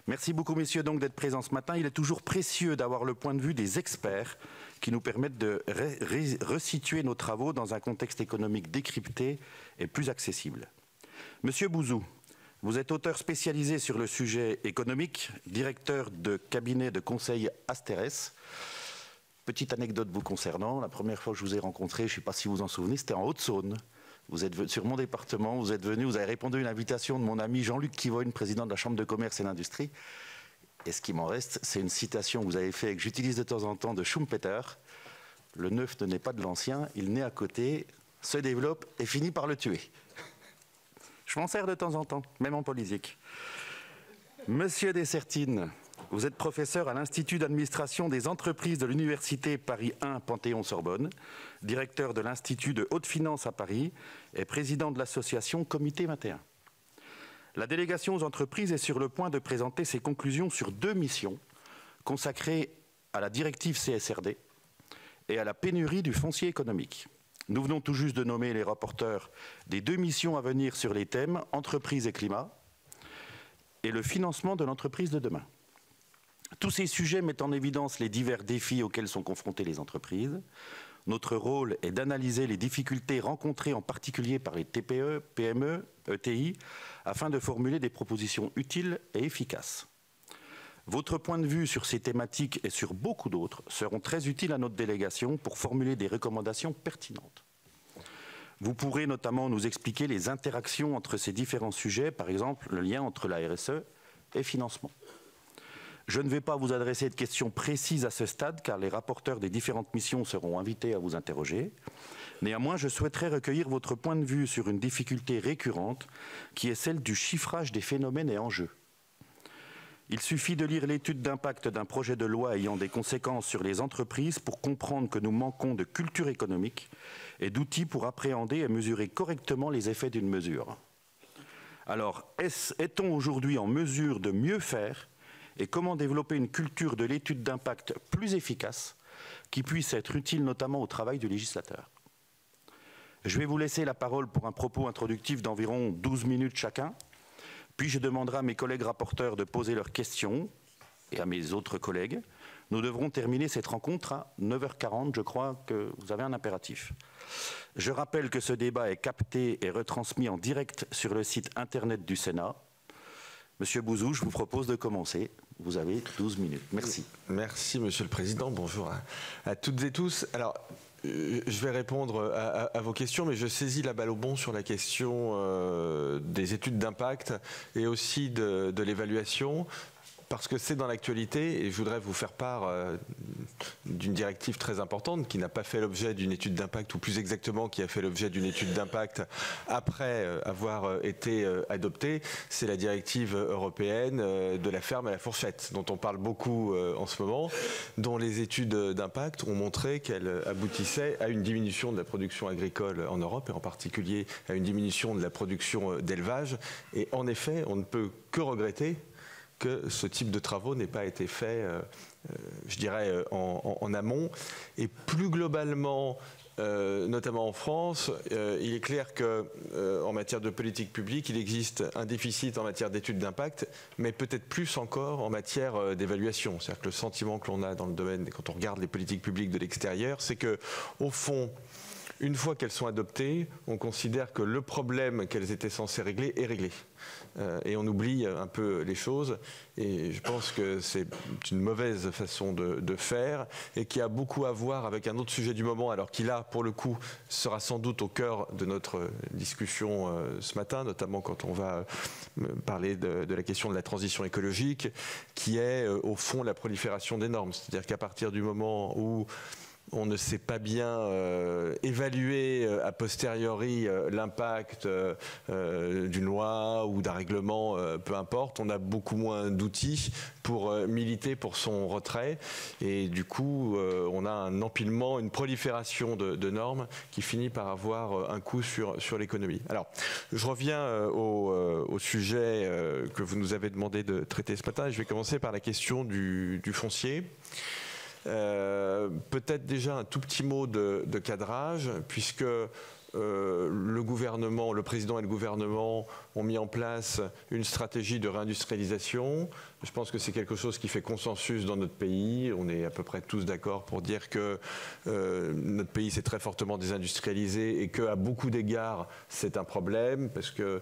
Merci beaucoup, messieurs, donc d'être présents ce matin. Il est toujours précieux d'avoir le point de vue des experts qui nous permettent de resituer nos travaux dans un contexte économique décrypté et plus accessible. Monsieur Bouzou, vous êtes auteur spécialisé sur le sujet économique, directeur de cabinet de conseil Asteres. Petite anecdote vous concernant, la première fois que je vous ai rencontré, je ne sais pas si vous en souvenez, c'était en Haute-Saône. Vous êtes sur mon département, vous êtes venu, vous avez répondu à une invitation de mon ami Jean-Luc Kivoine, président de la Chambre de commerce et d'industrie. Et ce qui m'en reste, c'est une citation que vous avez faite et que j'utilise de temps en temps de Schumpeter. Le neuf ne naît pas de l'ancien, il naît à côté, se développe et finit par le tuer. Je m'en sers de temps en temps, même en politique. Monsieur Dessertine, vous êtes professeur à l'Institut d'administration des entreprises de l'Université Paris 1 Panthéon-Sorbonne, directeur de l'Institut de haute finance à Paris et président de l'association Comité 21. La délégation aux entreprises est sur le point de présenter ses conclusions sur 2 missions consacrées à la directive CSRD et à la pénurie du foncier économique. Nous venons tout juste de nommer les rapporteurs des 2 missions à venir sur les thèmes entreprise et climat et le financement de l'entreprise de demain. Tous ces sujets mettent en évidence les divers défis auxquels sont confrontées les entreprises. Notre rôle est d'analyser les difficultés rencontrées en particulier par les TPE, PME, ETI, afin de formuler des propositions utiles et efficaces. Votre point de vue sur ces thématiques et sur beaucoup d'autres seront très utiles à notre délégation pour formuler des recommandations pertinentes. Vous pourrez notamment nous expliquer les interactions entre ces différents sujets, par exemple le lien entre la RSE et financement. Je ne vais pas vous adresser de questions précises à ce stade, car les rapporteurs des différentes missions seront invités à vous interroger. Néanmoins, je souhaiterais recueillir votre point de vue sur une difficulté récurrente, qui est celle du chiffrage des phénomènes et enjeux. Il suffit de lire l'étude d'impact d'un projet de loi ayant des conséquences sur les entreprises pour comprendre que nous manquons de culture économique et d'outils pour appréhender et mesurer correctement les effets d'une mesure. Alors, est-on aujourd'hui en mesure de mieux faire ? Et comment développer une culture de l'étude d'impact plus efficace qui puisse être utile notamment au travail du législateur. Je vais vous laisser la parole pour un propos introductif d'environ 12 minutes chacun, puis je demanderai à mes collègues rapporteurs de poser leurs questions et à mes autres collègues. Nous devrons terminer cette rencontre à 9h40, je crois que vous avez un impératif. Je rappelle que ce débat est capté et retransmis en direct sur le site internet du Sénat. Monsieur Bouzou, je vous propose de commencer. Vous avez 12 minutes. Merci. Merci, Monsieur le Président. Bonjour à toutes et tous. Alors, je vais répondre à vos questions, mais je saisis la balle au bond sur la question des études d'impact et aussi de l'évaluation. Parce que c'est dans l'actualité et je voudrais vous faire part d'une directive très importante qui n'a pas fait l'objet d'une étude d'impact, ou plus exactement qui a fait l'objet d'une étude d'impact après avoir été adoptée. C'est la directive européenne de la ferme à la fourchette, dont on parle beaucoup en ce moment, dont les études d'impact ont montré qu'elle aboutissait à une diminution de la production agricole en Europe et en particulier à une diminution de la production d'élevage. Et en effet, on ne peut que regretter que ce type de travaux n'ait pas été fait, je dirais, en amont. Et plus globalement, notamment en France, il est clair qu'en matière de politique publique, il existe un déficit en matière d'études d'impact, mais peut-être plus encore en matière d'évaluation. C'est-à-dire que le sentiment que l'on a dans le domaine, quand on regarde les politiques publiques de l'extérieur, c'est que, au fond, une fois qu'elles sont adoptées, on considère que le problème qu'elles étaient censées régler est réglé. Et on oublie un peu les choses. Et je pense que c'est une mauvaise façon de faire et qui a beaucoup à voir avec un autre sujet du moment, alors qui là, pour le coup, sera sans doute au cœur de notre discussion ce matin, notamment quand on va parler de la question de la transition écologique, qui est au fond la prolifération des normes. C'est-à-dire qu'à partir du moment où on ne sait pas bien évaluer a posteriori l'impact d'une loi ou d'un règlement, peu importe. On a beaucoup moins d'outils pour militer pour son retrait. Et du coup, on a un empilement, une prolifération de normes qui finit par avoir un coût sur l'économie. Alors, je reviens au sujet que vous nous avez demandé de traiter ce matin. Je vais commencer par la question du foncier. Peut-être déjà un tout petit mot de cadrage, puisque le gouvernement, le président et le gouvernement ont mis en place une stratégie de réindustrialisation. Je pense que c'est quelque chose qui fait consensus dans notre pays. On est à peu près tous d'accord pour dire que notre pays s'est très fortement désindustrialisé et qu'à beaucoup d'égards, c'est un problème parce que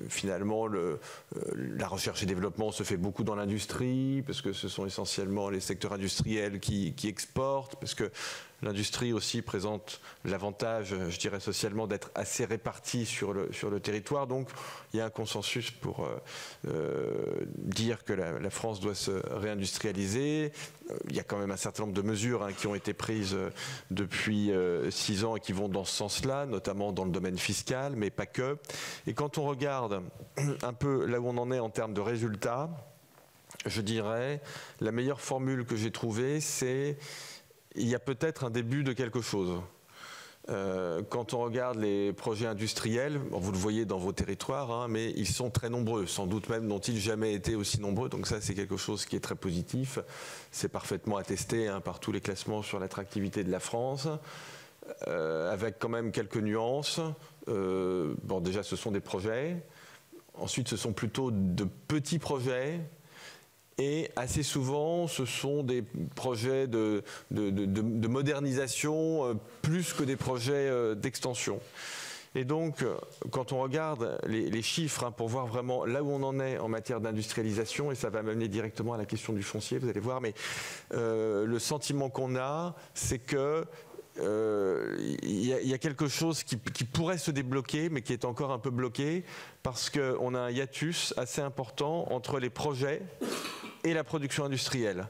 finalement, la recherche et développement se fait beaucoup dans l'industrie, parce que ce sont essentiellement les secteurs industriels qui exportent, parce que l'industrie aussi présente l'avantage, je dirais socialement, d'être assez répartie sur le territoire. Donc il y a un consensus pour dire que la France doit se réindustrialiser. Il y a quand même un certain nombre de mesures qui ont été prises depuis 6 ans et qui vont dans ce sens-là, notamment dans le domaine fiscal, mais pas que. Et quand on regarde un peu là où on en est en termes de résultats, je dirais, la meilleure formule que j'ai trouvée, c'est il y a peut-être un début de quelque chose. Quand on regarde les projets industriels, vous le voyez dans vos territoires, mais ils sont très nombreux, sans doute même n'ont-ils jamais été aussi nombreux, donc ça c'est quelque chose qui est très positif, c'est parfaitement attesté par tous les classements sur l'attractivité de la France, avec quand même quelques nuances. Bon, déjà ce sont des projets, ensuite ce sont plutôt de petits projets, et assez souvent, ce sont des projets de modernisation plus que des projets d'extension. Et donc, quand on regarde les chiffres pour voir vraiment là où on en est en matière d'industrialisation, et ça va m'amener directement à la question du foncier, vous allez voir, mais le sentiment qu'on a, c'est que il y a quelque chose qui pourrait se débloquer, mais qui est encore un peu bloqué, parce qu'on a un hiatus assez important entre les projets et la production industrielle.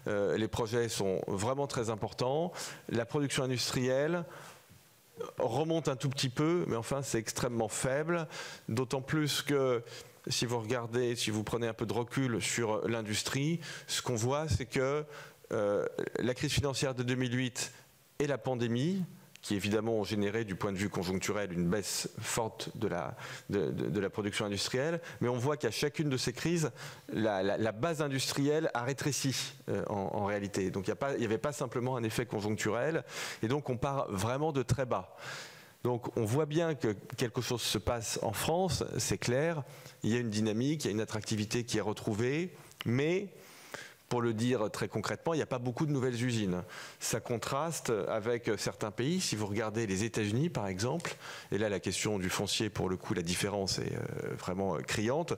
Les projets sont vraiment très importants. La production industrielle remonte un tout petit peu, mais enfin c'est extrêmement faible, d'autant plus que si vous regardez, si vous prenez un peu de recul sur l'industrie, ce qu'on voit, c'est que la crise financière de 2008 et la pandémie, qui évidemment ont généré du point de vue conjoncturel une baisse forte de la production industrielle, mais on voit qu'à chacune de ces crises, la base industrielle a rétréci en réalité. Donc il n'y avait pas simplement un effet conjoncturel, et donc on part vraiment de très bas. Donc on voit bien que quelque chose se passe en France, c'est clair, il y a une dynamique, il y a une attractivité qui est retrouvée, mais pour le dire très concrètement, il n'y a pas beaucoup de nouvelles usines. Ça contraste avec certains pays. Si vous regardez les États-Unis, par exemple, et là la question du foncier, pour le coup, la différence est vraiment criante.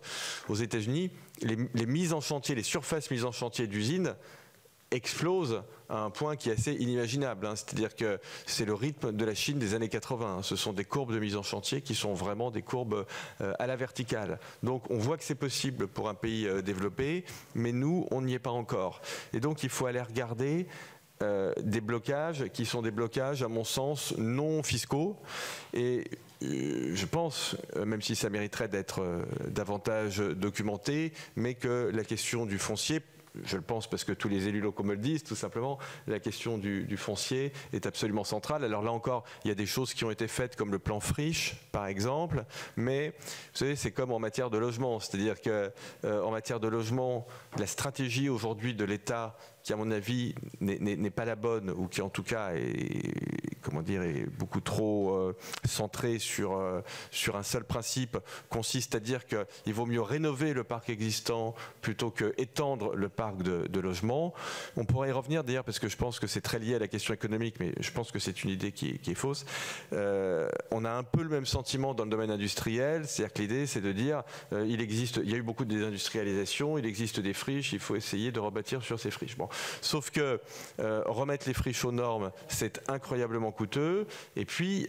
Aux États-Unis, les mises en chantier, les surfaces mises en chantier d'usines explose à un point qui est assez inimaginable. C'est-à-dire que c'est le rythme de la Chine des années 80. Ce sont des courbes de mise en chantier qui sont vraiment des courbes à la verticale. Donc on voit que c'est possible pour un pays développé, mais nous, on n'y est pas encore. Et donc il faut aller regarder des blocages qui sont des blocages, à mon sens, non fiscaux. Et je pense, même si ça mériterait d'être davantage documenté, mais que la question du foncier, je le pense parce que tous les élus locaux me le disent, tout simplement, la question du foncier est absolument centrale. Alors là encore, il y a des choses qui ont été faites comme le plan friche, par exemple, mais vous savez, c'est comme en matière de logement, c'est-à-dire qu'en matière de logement, la stratégie aujourd'hui de l'État, qui à mon avis n'est pas la bonne, ou qui en tout cas est beaucoup trop centrée sur un seul principe, consiste à dire qu'il vaut mieux rénover le parc existant plutôt que étendre le parc de logements. On pourrait y revenir d'ailleurs parce que je pense que c'est très lié à la question économique, mais je pense que c'est une idée qui est fausse. On a un peu le même sentiment dans le domaine industriel, c'est-à-dire que l'idée c'est de dire il y a eu beaucoup de désindustrialisation, il existe des friches, il faut essayer de rebâtir sur ces friches. Bon. Sauf que remettre les friches aux normes, c'est incroyablement coûteux, et puis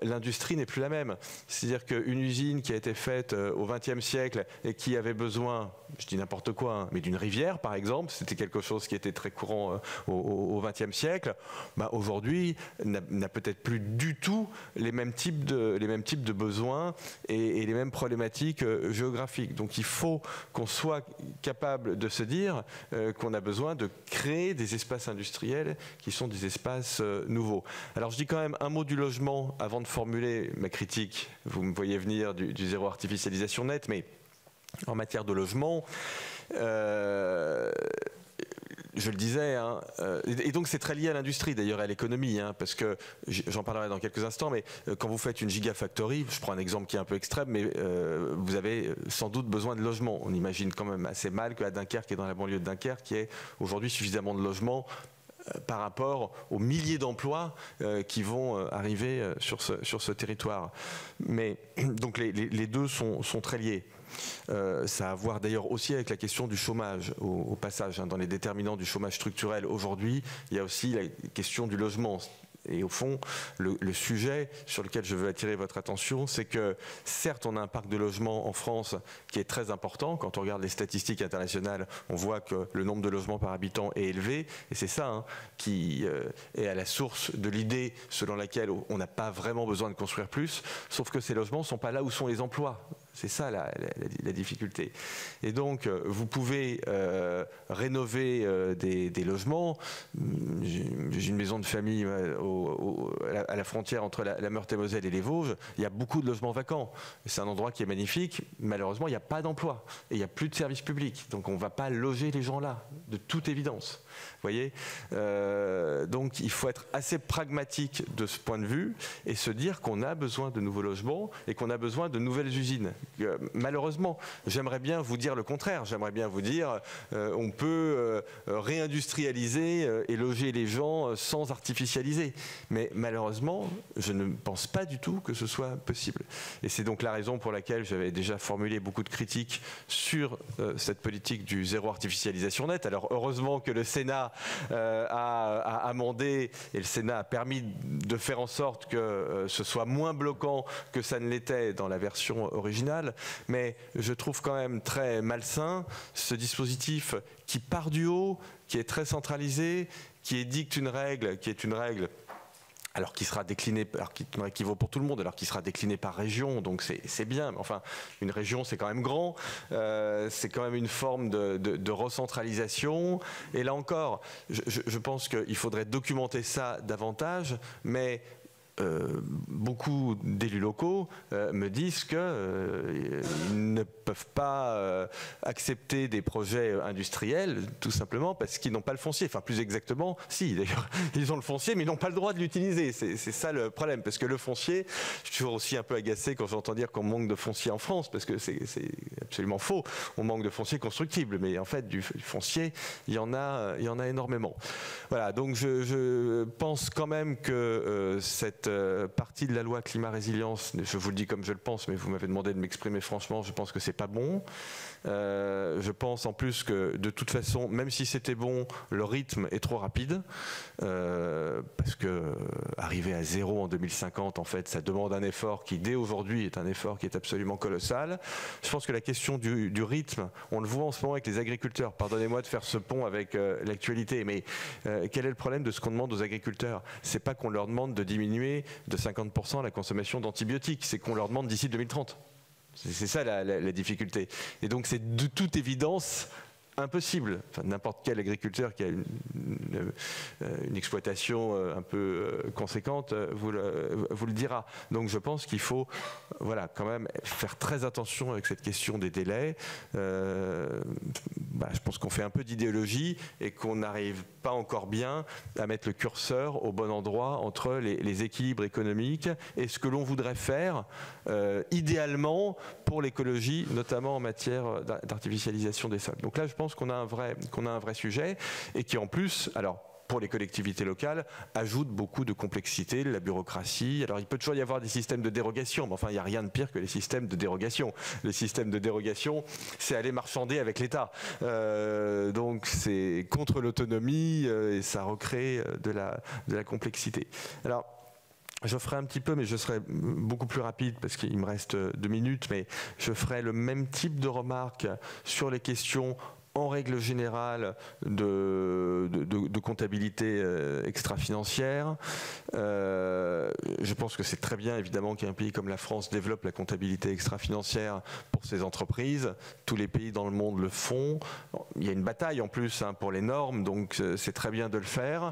l'industrie n'est plus la même. C'est-à-dire qu'une usine qui a été faite au XXe siècle et qui avait besoin, je dis n'importe quoi, mais d'une rivière par exemple, c'était quelque chose qui était très courant au XXe siècle, aujourd'hui n'a peut-être plus du tout les mêmes types de besoins et les mêmes problématiques géographiques. Donc il faut qu'on soit capable de se dire qu'on a besoin de créer des espaces industriels qui sont des espaces nouveaux. Alors je dis quand même un mot du logement avant de formuler ma critique. Vous me voyez venir du zéro artificialisation net, mais en matière de logement, je le disais, hein, et donc c'est très lié à l'industrie d'ailleurs, à l'économie, hein, parce que j'en parlerai dans quelques instants, mais quand vous faites une gigafactory, je prends un exemple qui est un peu extrême, mais vous avez sans doute besoin de logements. On imagine quand même assez mal qu'à Dunkerque et dans la banlieue de Dunkerque, il y ait aujourd'hui suffisamment de logements par rapport aux milliers d'emplois qui vont arriver sur ce territoire. Mais donc les deux sont très liés. Ça a à voir d'ailleurs aussi avec la question du chômage au passage, hein. Dans les déterminants du chômage structurel aujourd'hui, il y a aussi la question du logement. Et au fond, le sujet sur lequel je veux attirer votre attention, c'est que certes, on a un parc de logements en France qui est très important. Quand on regarde les statistiques internationales, on voit que le nombre de logements par habitant est élevé. Et c'est ça, hein, qui est à la source de l'idée selon laquelle on n'a pas vraiment besoin de construire plus, sauf que ces logements ne sont pas là où sont les emplois. C'est ça la difficulté. Et donc, vous pouvez rénover des logements. J'ai une maison de famille à la frontière entre la Meurthe-et-Moselle et les Vosges. Il y a beaucoup de logements vacants. C'est un endroit qui est magnifique. Malheureusement, il n'y a pas d'emploi. Et il n'y a plus de services publics. Donc, on ne va pas loger les gens là, de toute évidence. Vous voyez, donc, il faut être assez pragmatique de ce point de vue et se dire qu'on a besoin de nouveaux logements et qu'on a besoin de nouvelles usines. Malheureusement, j'aimerais bien vous dire le contraire. J'aimerais bien vous dire on peut réindustrialiser et loger les gens sans artificialiser. Mais malheureusement, je ne pense pas du tout que ce soit possible. Et c'est donc la raison pour laquelle j'avais déjà formulé beaucoup de critiques sur cette politique du zéro artificialisation nette. Alors heureusement que le Sénat a amendé et le Sénat a permis de faire en sorte que ce soit moins bloquant que ça ne l'était dans la version originale. Mais je trouve quand même très malsain ce dispositif qui part du haut, qui est très centralisé, qui édicte une règle, alors qui sera déclinée, qui vaut pour tout le monde, alors qui sera déclinée par région, donc c'est bien, mais enfin, une région c'est quand même grand, c'est quand même une forme de recentralisation, et là encore, je pense qu'il faudrait documenter ça davantage, mais beaucoup d'élus locaux me disent qu'ils ne peuvent pas accepter des projets industriels tout simplement parce qu'ils n'ont pas le foncier. Enfin, plus exactement, si d'ailleurs, ils ont le foncier mais ils n'ont pas le droit de l'utiliser. C'est ça le problème, parce que le foncier, je suis toujours aussi un peu agacé quand j'entends dire qu'on manque de foncier en France, parce que c'est absolument faux. On manque de foncier constructible, mais en fait, du foncier, il y en a énormément. Voilà, donc je pense quand même que cette partie de la loi climat-résilience, je vous le dis comme je le pense, mais vous m'avez demandé de m'exprimer franchement, je pense que c'est pas bon. Je pense en plus que de toute façon, même si c'était bon, le rythme est trop rapide, parce que arriver à zéro en 2050, en fait, ça demande un effort qui, dès aujourd'hui, est un effort qui est absolument colossal. Je pense que la question du rythme, on le voit en ce moment avec les agriculteurs. Pardonnez-moi de faire ce pont avec l'actualité, mais quel est le problème de ce qu'on demande aux agriculteurs? C'est pas qu'on leur demande de diminuer de 50% la consommation d'antibiotiques, c'est qu'on leur demande d'ici 2030. C'est ça la difficulté. Et donc c'est de toute évidence impossible. Enfin, n'importe quel agriculteur qui a une exploitation un peu conséquente vous le dira. Donc je pense qu'il faut quand même faire très attention avec cette question des délais. Je pense qu'on fait un peu d'idéologie et qu'on n'arrive pas encore bien à mettre le curseur au bon endroit entre les équilibres économiques et ce que l'on voudrait faire idéalement pour l'écologie, notamment en matière d'artificialisation des sols. Donc là, je pense qu'on a un vrai sujet et qui en plus, alors pour les collectivités locales, ajoute beaucoup de complexité, la bureaucratie. Alors il peut toujours y avoir des systèmes de dérogation, mais enfin il n'y a rien de pire que les systèmes de dérogation. Les systèmes de dérogation, c'est aller marchander avec l'État. Donc c'est contre l'autonomie et ça recrée de la complexité. Alors, je ferai un petit peu, mais je serai beaucoup plus rapide parce qu'il me reste 2 minutes, mais je ferai le même type de remarques sur les questions en règle générale de comptabilité extra-financière. Je pense que c'est très bien évidemment qu'un pays comme la France développe la comptabilité extra-financière pour ses entreprises. Tous les pays dans le monde le font. Il y a une bataille en plus pour les normes, donc c'est très bien de le faire.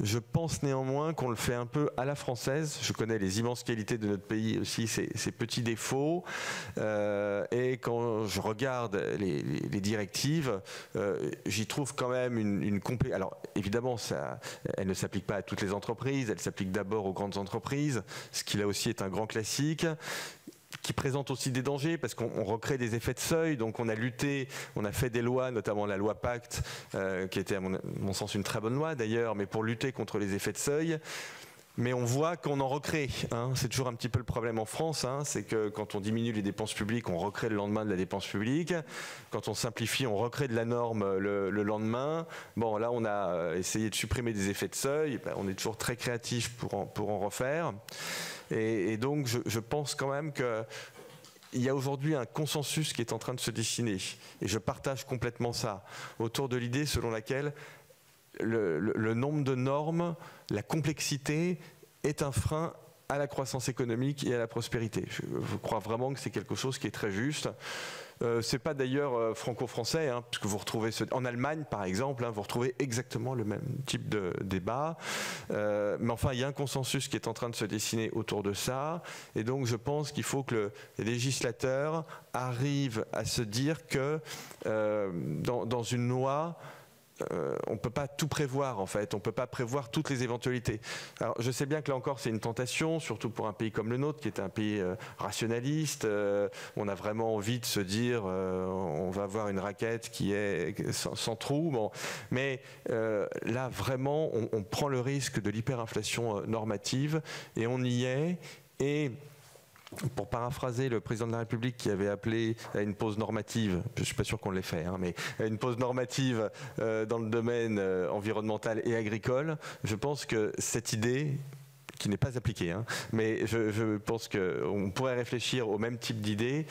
Je pense néanmoins qu'on le fait un peu à la française. Je connais les immenses qualités de notre pays aussi, ses petits défauts. Et quand je regarde les directives, j'y trouve quand même une complexité. Alors évidemment, elle ne s'applique pas à toutes les entreprises, elle s'applique d'abord aux grandes entreprises, ce qui là aussi est un grand classique, qui présente aussi des dangers parce qu'on recrée des effets de seuil. Donc on a lutté, on a fait des lois, notamment la loi Pacte, qui était à mon sens une très bonne loi d'ailleurs, mais pour lutter contre les effets de seuil. Mais on voit qu'on en recrée. C'est toujours un petit peu le problème en France. C'est que quand on diminue les dépenses publiques, on recrée le lendemain de la dépense publique. Quand on simplifie, on recrée de la norme le lendemain. Bon, là, on a essayé de supprimer des effets de seuil. On est toujours très créatif pour en refaire. Et donc, je pense quand même que il y a aujourd'hui un consensus qui est en train de se dessiner. Et je partage complètement ça, autour de l'idée selon laquelle le nombre de normes, la complexité est un frein à la croissance économique et à la prospérité. Je crois vraiment que c'est quelque chose qui est très juste. C'est pas d'ailleurs franco-français, puisque vous retrouvez en Allemagne par exemple, vous retrouvez exactement le même type de débat. Mais enfin, il y a un consensus qui est en train de se dessiner autour de ça, et donc je pense qu'il faut que les législateurs arrivent à se dire que dans une loi, on ne peut pas tout prévoir en fait, on ne peut pas prévoir toutes les éventualités. Alors je sais bien que là encore c'est une tentation, surtout pour un pays comme le nôtre qui est un pays rationaliste, on a vraiment envie de se dire on va avoir une raquette qui est sans trou, bon. Mais là vraiment on prend le risque de l'hyperinflation normative et on y est. Et pour paraphraser le président de la République qui avait appelé à une pause normative, je ne suis pas sûr qu'on l'ait fait, mais à une pause normative dans le domaine environnemental et agricole, je pense que cette idée, qui n'est pas appliquée, mais je pense qu'on pourrait réfléchir au même type d'idée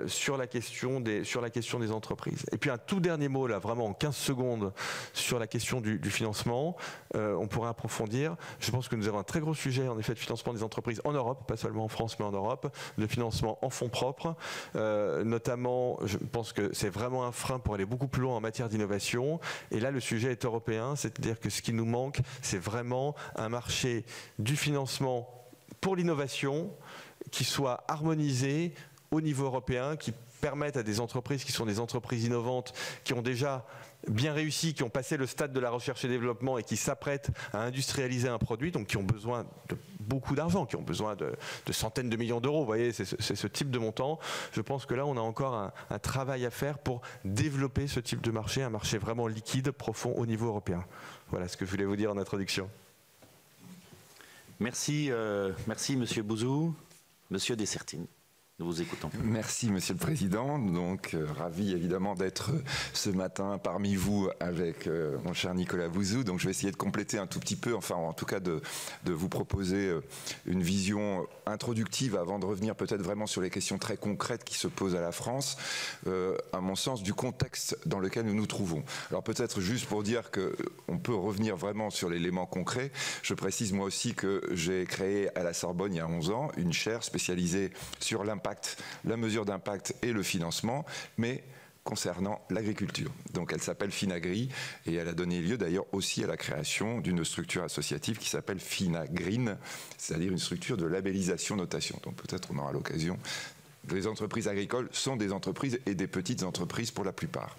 sur la question des entreprises. Et puis un tout dernier mot, là, vraiment en 15 secondes, sur la question du financement. On pourrait approfondir. Je pense que nous avons un très gros sujet, en effet, de financement des entreprises en Europe, pas seulement en France, mais en Europe, de financement en fonds propres. Notamment, je pense que c'est vraiment un frein pour aller beaucoup plus loin en matière d'innovation. Et là, le sujet est européen, c'est-à-dire que ce qui nous manque, c'est vraiment un marché du financement pour l'innovation qui soit harmonisé au niveau européen, qui permettent à des entreprises qui sont des entreprises innovantes, qui ont déjà bien réussi, qui ont passé le stade de la recherche et développement et qui s'apprêtent à industrialiser un produit, donc qui ont besoin de beaucoup d'argent, qui ont besoin de centaines de millions d'euros. Vous voyez, c'est ce type de montant. Je pense que là, on a encore un travail à faire pour développer ce type de marché, un marché vraiment liquide, profond au niveau européen. Voilà ce que je voulais vous dire en introduction. Merci, merci Monsieur Bouzou. Monsieur Dessertine, nous vous écoutons. Merci Monsieur le Président. Donc ravi évidemment d'être ce matin parmi vous avec mon cher Nicolas Bouzou. Donc je vais essayer de compléter un tout petit peu, enfin en tout cas de vous proposer une vision introductive avant de revenir peut-être vraiment sur les questions très concrètes qui se posent à la France, à mon sens du contexte dans lequel nous nous trouvons. Alors peut-être juste pour dire qu'on peut revenir vraiment sur l'élément concret, je précise moi aussi que j'ai créé à la Sorbonne il y a 11 ans une chaire spécialisée sur l'impact, la mesure d'impact et le financement, mais concernant l'agriculture. Donc elle s'appelle Finagri et elle a donné lieu d'ailleurs aussi à la création d'une structure associative qui s'appelle Finagreen, c'est-à-dire une structure de labellisation notation. Donc peut-être on aura l'occasion. Les entreprises agricoles sont des entreprises et des petites entreprises pour la plupart.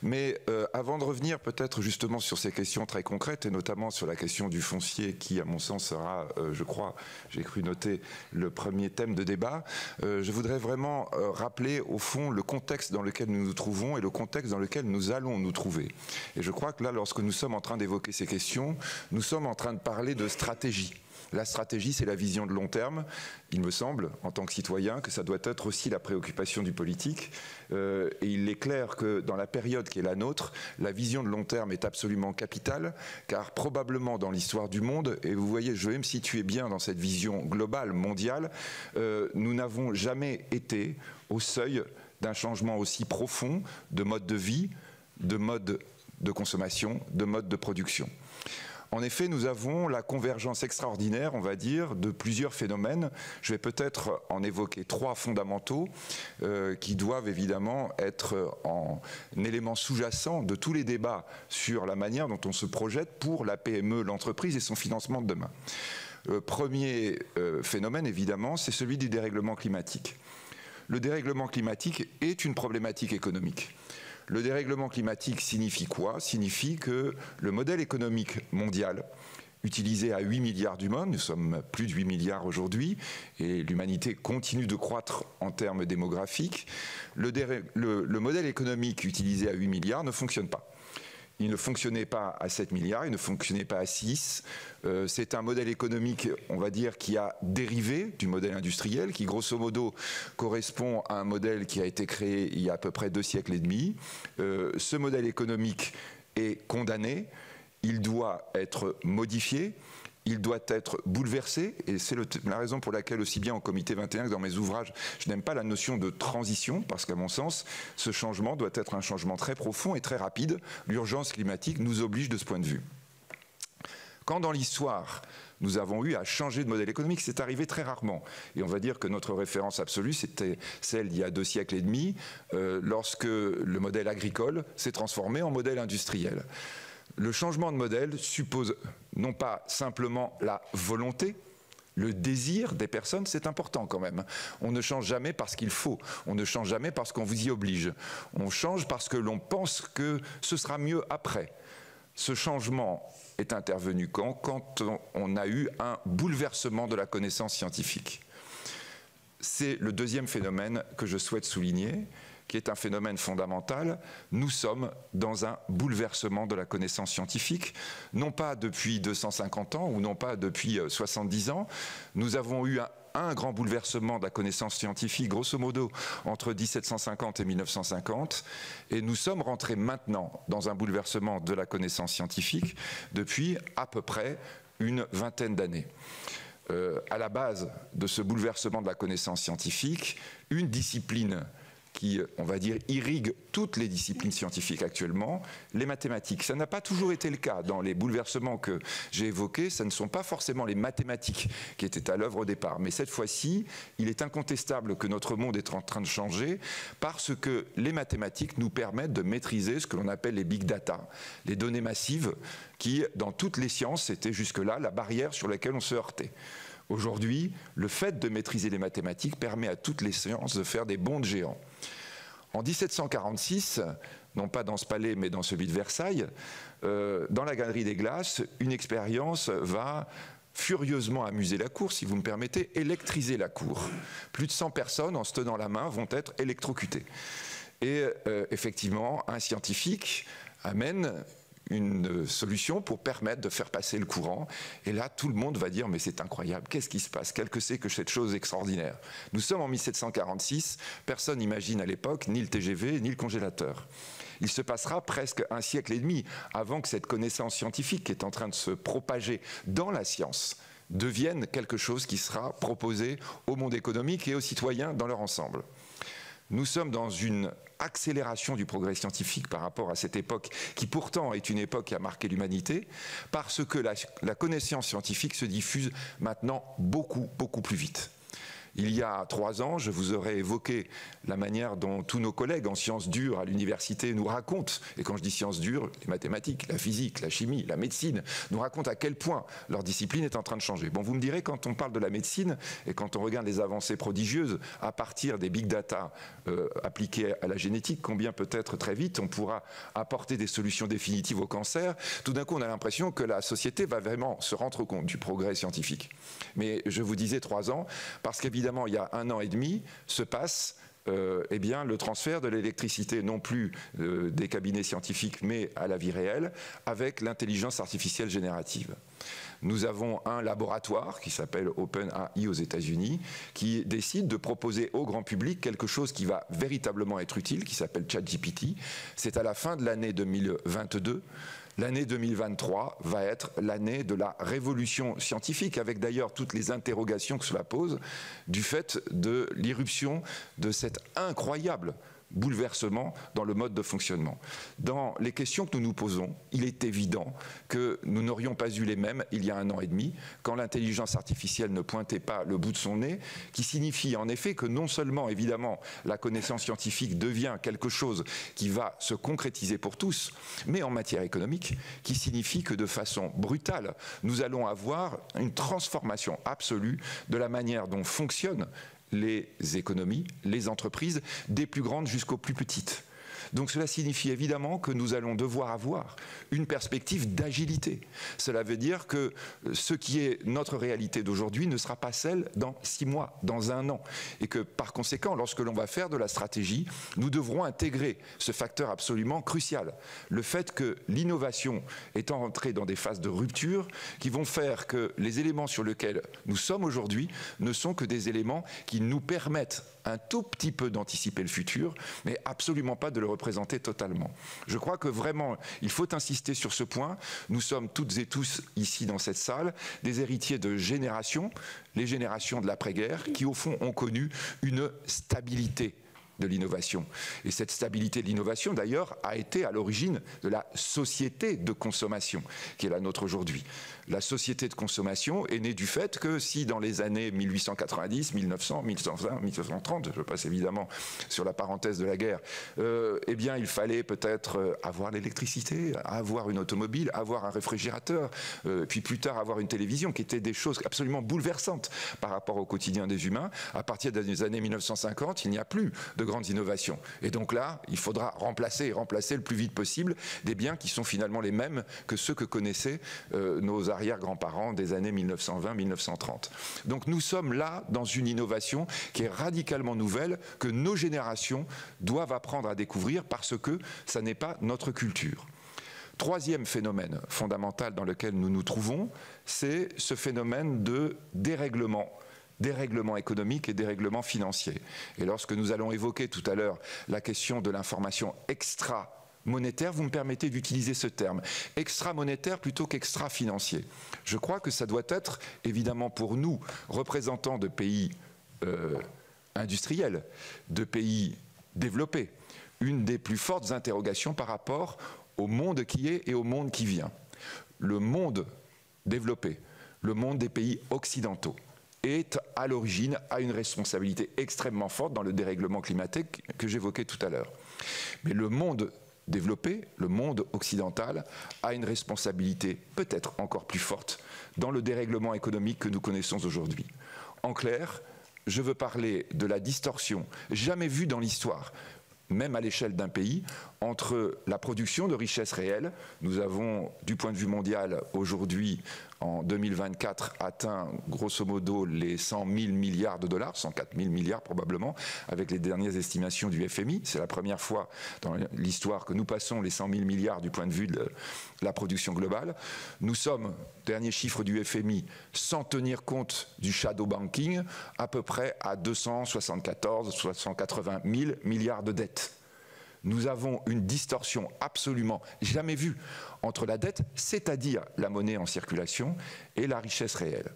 Mais avant de revenir peut-être justement sur ces questions très concrètes et notamment sur la question du foncier qui à mon sens sera, je crois, j'ai cru noter, le premier thème de débat, je voudrais vraiment rappeler au fond le contexte dans lequel nous nous trouvons et le contexte dans lequel nous allons nous trouver. Et je crois que là, lorsque nous sommes en train d'évoquer ces questions, nous sommes en train de parler de stratégie. La stratégie, c'est la vision de long terme. Il me semble, en tant que citoyen, que ça doit être aussi la préoccupation du politique. Et il est clair que dans la période qui est la nôtre, la vision de long terme est absolument capitale, car probablement dans l'histoire du monde, et vous voyez, je vais me situer bien dans cette vision globale, mondiale, nous n'avons jamais été au seuil d'un changement aussi profond de mode de vie, de mode de consommation, de mode de production. En effet, nous avons la convergence extraordinaire, on va dire, de plusieurs phénomènes. Je vais peut-être en évoquer 3 fondamentaux qui doivent évidemment être en élément sous-jacent de tous les débats sur la manière dont on se projette pour la PME, l'entreprise et son financement de demain. Premier phénomène, évidemment, c'est celui du dérèglement climatique. Le dérèglement climatique est une problématique économique. Le dérèglement climatique signifie quoi? Signifie que le modèle économique mondial, utilisé à 8 milliards d'humains, nous sommes plus de 8 milliards aujourd'hui, et l'humanité continue de croître en termes démographiques, le modèle économique utilisé à 8 milliards ne fonctionne pas. Il ne fonctionnait pas à 7 milliards, il ne fonctionnait pas à 6. C'est un modèle économique, on va dire, qui a dérivé du modèle industriel, qui grosso modo correspond à un modèle qui a été créé il y a à peu près 2 siècles et demi. Ce modèle économique est condamné, il doit être modifié. Il doit être bouleversé, et c'est la raison pour laquelle, aussi bien au Comité 21 que dans mes ouvrages, je n'aime pas la notion de transition, parce qu'à mon sens, ce changement doit être un changement très profond et très rapide. L'urgence climatique nous oblige de ce point de vue. Quand dans l'histoire, nous avons eu à changer de modèle économique, c'est arrivé très rarement. Et on va dire que notre référence absolue, c'était celle d'il y a 2 siècles et demi, lorsque le modèle agricole s'est transformé en modèle industriel. Le changement de modèle suppose non pas simplement la volonté, le désir des personnes, c'est important quand même. On ne change jamais parce qu'il faut, on ne change jamais parce qu'on vous y oblige. On change parce que l'on pense que ce sera mieux après. Ce changement est intervenu quand on a eu un bouleversement de la connaissance scientifique. C'est le deuxième phénomène que je souhaite souligner, qui est un phénomène fondamental. Nous sommes dans un bouleversement de la connaissance scientifique, non pas depuis 250 ans ou non pas depuis 70 ans. Nous avons eu un grand bouleversement de la connaissance scientifique, grosso modo, entre 1750 et 1950, et nous sommes rentrés maintenant dans un bouleversement de la connaissance scientifique depuis à peu près une vingtaine d'années. À la base de ce bouleversement de la connaissance scientifique, une discipline qui, on va dire, irrigue toutes les disciplines scientifiques actuellement, les mathématiques. Ça n'a pas toujours été le cas. Dans les bouleversements que j'ai évoqués, ce ne sont pas forcément les mathématiques qui étaient à l'œuvre au départ. Mais cette fois-ci, il est incontestable que notre monde est en train de changer parce que les mathématiques nous permettent de maîtriser ce que l'on appelle les big data, les données massives qui, dans toutes les sciences, étaient jusque-là la barrière sur laquelle on se heurtait. Aujourd'hui, le fait de maîtriser les mathématiques permet à toutes les sciences de faire des bonds de géants. En 1746, non pas dans ce palais, mais dans celui de Versailles, dans la Galerie des Glaces, une expérience va furieusement amuser la cour, si vous me permettez, électriser la cour. Plus de 100 personnes, en se tenant la main, vont être électrocutées. Et effectivement, un scientifique amène une solution pour permettre de faire passer le courant. Et là, tout le monde va dire « mais c'est incroyable, qu'est-ce qui se passe? Quelle que c'est que cette chose extraordinaire ?» Nous sommes en 1746, personne n'imagine à l'époque ni le TGV ni le congélateur. Il se passera presque un siècle et demi avant que cette connaissance scientifique qui est en train de se propager dans la science devienne quelque chose qui sera proposé au monde économique et aux citoyens dans leur ensemble. Nous sommes dans une accélération du progrès scientifique par rapport à cette époque qui pourtant est une époque qui a marqué l'humanité parce que la connaissance scientifique se diffuse maintenant beaucoup plus vite. Il y a 3 ans, je vous aurais évoqué la manière dont tous nos collègues en sciences dures à l'université nous racontent, et quand je dis sciences dures, les mathématiques, la physique, la chimie, la médecine, nous racontent à quel point leur discipline est en train de changer. Bon, vous me direz, quand on parle de la médecine, et quand on regarde les avancées prodigieuses à partir des big data appliqués à la génétique, combien peut-être très vite on pourra apporter des solutions définitives au cancer, tout d'un coup on a l'impression que la société va vraiment se rendre compte du progrès scientifique. Mais je vous disais 3 ans, parce qu'évidemment il y a 1 an et demi se passe eh bien, le transfert de l'électricité, non plus des cabinets scientifiques, mais à la vie réelle, avec l'intelligence artificielle générative. Nous avons un laboratoire qui s'appelle OpenAI aux États-Unis, qui décide de proposer au grand public quelque chose qui va véritablement être utile, qui s'appelle ChatGPT. C'est à la fin de l'année 2022. L'année 2023 va être l'année de la révolution scientifique, avec d'ailleurs toutes les interrogations que cela pose, du fait de l'irruption de cet incroyable bouleversement dans le mode de fonctionnement. Dans les questions que nous nous posons, il est évident que nous n'aurions pas eu les mêmes il y a 1 an et demi, quand l'intelligence artificielle ne pointait pas le bout de son nez, qui signifie en effet que non seulement, évidemment, la connaissance scientifique devient quelque chose qui va se concrétiser pour tous, mais en matière économique, qui signifie que de façon brutale, nous allons avoir une transformation absolue de la manière dont fonctionnent les économies, les entreprises, des plus grandes jusqu'aux plus petites. Donc cela signifie évidemment que nous allons devoir avoir une perspective d'agilité. Cela veut dire que ce qui est notre réalité d'aujourd'hui ne sera pas celle dans 6 mois, dans 1 an. Et que par conséquent, lorsque l'on va faire de la stratégie, nous devrons intégrer ce facteur absolument crucial. Le fait que l'innovation étant entrée dans des phases de rupture qui vont faire que les éléments sur lesquels nous sommes aujourd'hui ne sont que des éléments qui nous permettent un tout petit peu d'anticiper le futur, mais absolument pas de le représenter totalement. Je crois que vraiment, il faut insister sur ce point. Nous sommes toutes et tous ici dans cette salle des héritiers de générations, les générations de l'après-guerre, qui au fond ont connu une stabilité de l'innovation. Et cette stabilité de l'innovation, d'ailleurs, a été à l'origine de la société de consommation qui est la nôtre aujourd'hui. La société de consommation est née du fait que si dans les années 1890, 1900, 1920, 1930, je passe évidemment sur la parenthèse de la guerre, eh bien il fallait peut-être avoir l'électricité, avoir une automobile, avoir un réfrigérateur, puis plus tard avoir une télévision, qui étaient des choses absolument bouleversantes par rapport au quotidien des humains. À partir des années 1950, il n'y a plus de grandes innovations. Et donc là, il faudra remplacer le plus vite possible des biens qui sont finalement les mêmes que ceux que connaissaient nos arrière-grands-parents des années 1920-1930. Donc nous sommes là dans une innovation qui est radicalement nouvelle, que nos générations doivent apprendre à découvrir parce que ça n'est pas notre culture. Troisième phénomène fondamental dans lequel nous nous trouvons, c'est ce phénomène de dérèglement économique et dérèglement financier. Et lorsque nous allons évoquer tout à l'heure la question de l'information extra-monétaire, vous me permettez d'utiliser ce terme, extra-monétaire plutôt qu'extra-financier. Je crois que ça doit être, évidemment pour nous, représentants de pays industriels, de pays développés, une des plus fortes interrogations par rapport au monde qui est et au monde qui vient. Le monde développé, le monde des pays occidentaux, est à l'origine, a une responsabilité extrêmement forte dans le dérèglement climatique que j'évoquais tout à l'heure. Mais le monde développé, le monde occidental, a une responsabilité peut-être encore plus forte dans le dérèglement économique que nous connaissons aujourd'hui. En clair, je veux parler de la distorsion jamais vue dans l'histoire, même à l'échelle d'un pays, entre la production de richesses réelles. Nous avons, du point de vue mondial, aujourd'hui, en 2024, atteint grosso modo les 100 000 milliards de dollars, 104 000 milliards probablement, avec les dernières estimations du FMI. C'est la première fois dans l'histoire que nous passons les 100 000 milliards du point de vue de la production globale. Nous sommes, dernier chiffre du FMI, sans tenir compte du shadow banking, à peu près à 274 280 000 milliards de dettes. Nous avons une distorsion absolument jamais vue entre la dette, c'est-à-dire la monnaie en circulation, et la richesse réelle.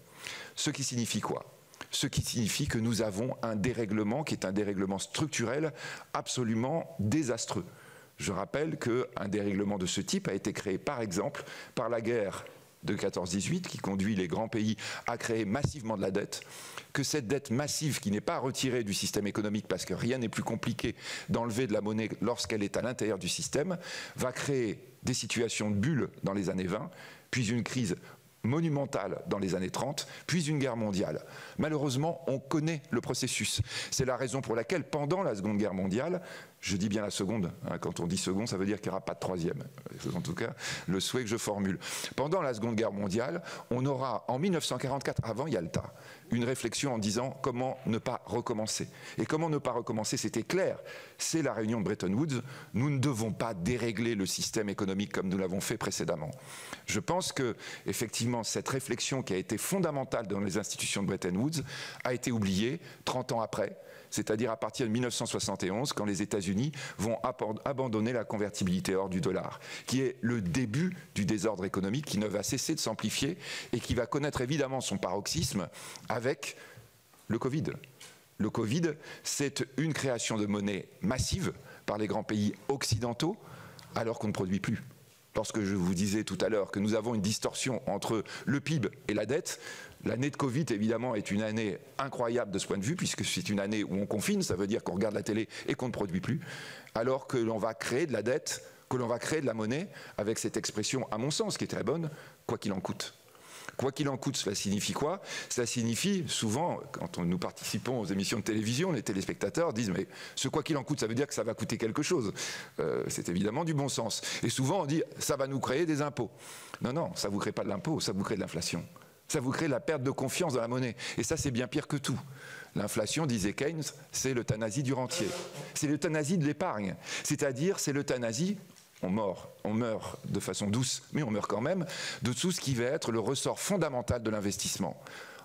Ce qui signifie quoi? Ce qui signifie que nous avons un dérèglement qui est un dérèglement structurel absolument désastreux. Je rappelle qu'un dérèglement de ce type a été créé par exemple par la guerre de 14-18 qui conduit les grands pays à créer massivement de la dette, que cette dette massive qui n'est pas retirée du système économique parce que rien n'est plus compliqué d'enlever de la monnaie lorsqu'elle est à l'intérieur du système, va créer des situations de bulles dans les années 20, puis une crise monumentale dans les années 30, puis une guerre mondiale. Malheureusement, on connaît le processus. C'est la raison pour laquelle, pendant la Seconde Guerre mondiale, je dis bien la seconde, hein, quand on dit seconde, ça veut dire qu'il n'y aura pas de troisième. C'est en tout cas le souhait que je formule. Pendant la Seconde Guerre mondiale, on aura, en 1944, avant Yalta, une réflexion en disant comment ne pas recommencer. Et comment ne pas recommencer, c'était clair. C'est la réunion de Bretton Woods. Nous ne devons pas dérégler le système économique comme nous l'avons fait précédemment. Je pense que, effectivement, cette réflexion qui a été fondamentale dans les institutions de Bretton Woods a été oubliée 30 ans après, c'est-à-dire à partir de 1971, quand les États-Unis vont abandonner la convertibilité hors du dollar, qui est le début du désordre économique qui ne va cesser de s'amplifier et qui va connaître évidemment son paroxysme avec le Covid. Le Covid, c'est une création de monnaie massive par les grands pays occidentaux alors qu'on ne produit plus. Lorsque je vous disais tout à l'heure que nous avons une distorsion entre le PIB et la dette, l'année de Covid, évidemment, est une année incroyable de ce point de vue, puisque c'est une année où on confine, ça veut dire qu'on regarde la télé et qu'on ne produit plus, alors que l'on va créer de la dette, que l'on va créer de la monnaie, avec cette expression, à mon sens, qui est très bonne, quoi qu'il en coûte. Quoi qu'il en coûte, cela signifie quoi? Cela signifie, souvent, quand nous participons aux émissions de télévision, les téléspectateurs disent mais ce quoi qu'il en coûte, ça veut dire que ça va coûter quelque chose. C'est évidemment du bon sens. Et souvent on dit ça va nous créer des impôts. Non, non, ça ne vous crée pas de l'impôt, ça vous crée de l'inflation. Ça vous crée la perte de confiance dans la monnaie. Et ça, c'est bien pire que tout. L'inflation, disait Keynes, c'est l'euthanasie du rentier. C'est l'euthanasie de l'épargne. C'est-à-dire, c'est l'euthanasie, on meurt de façon douce, mais on meurt quand même, de tout ce qui va être le ressort fondamental de l'investissement.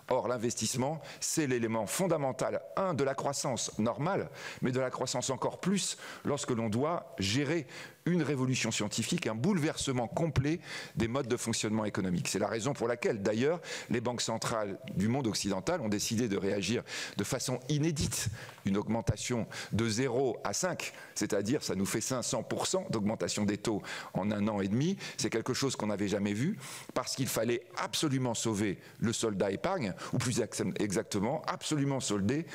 Or, l'investissement, c'est l'élément fondamental, de la croissance normale, mais de la croissance encore plus lorsque l'on doit gérer une révolution scientifique, un bouleversement complet des modes de fonctionnement économique. C'est la raison pour laquelle, d'ailleurs, les banques centrales du monde occidental ont décidé de réagir de façon inédite. Une augmentation de 0 à 5, c'est-à-dire ça nous fait 500% d'augmentation des taux en 1 an et demi. C'est quelque chose qu'on n'avait jamais vu, parce qu'il fallait absolument sauver le soldat épargne, ou plus exactement, absolument sauver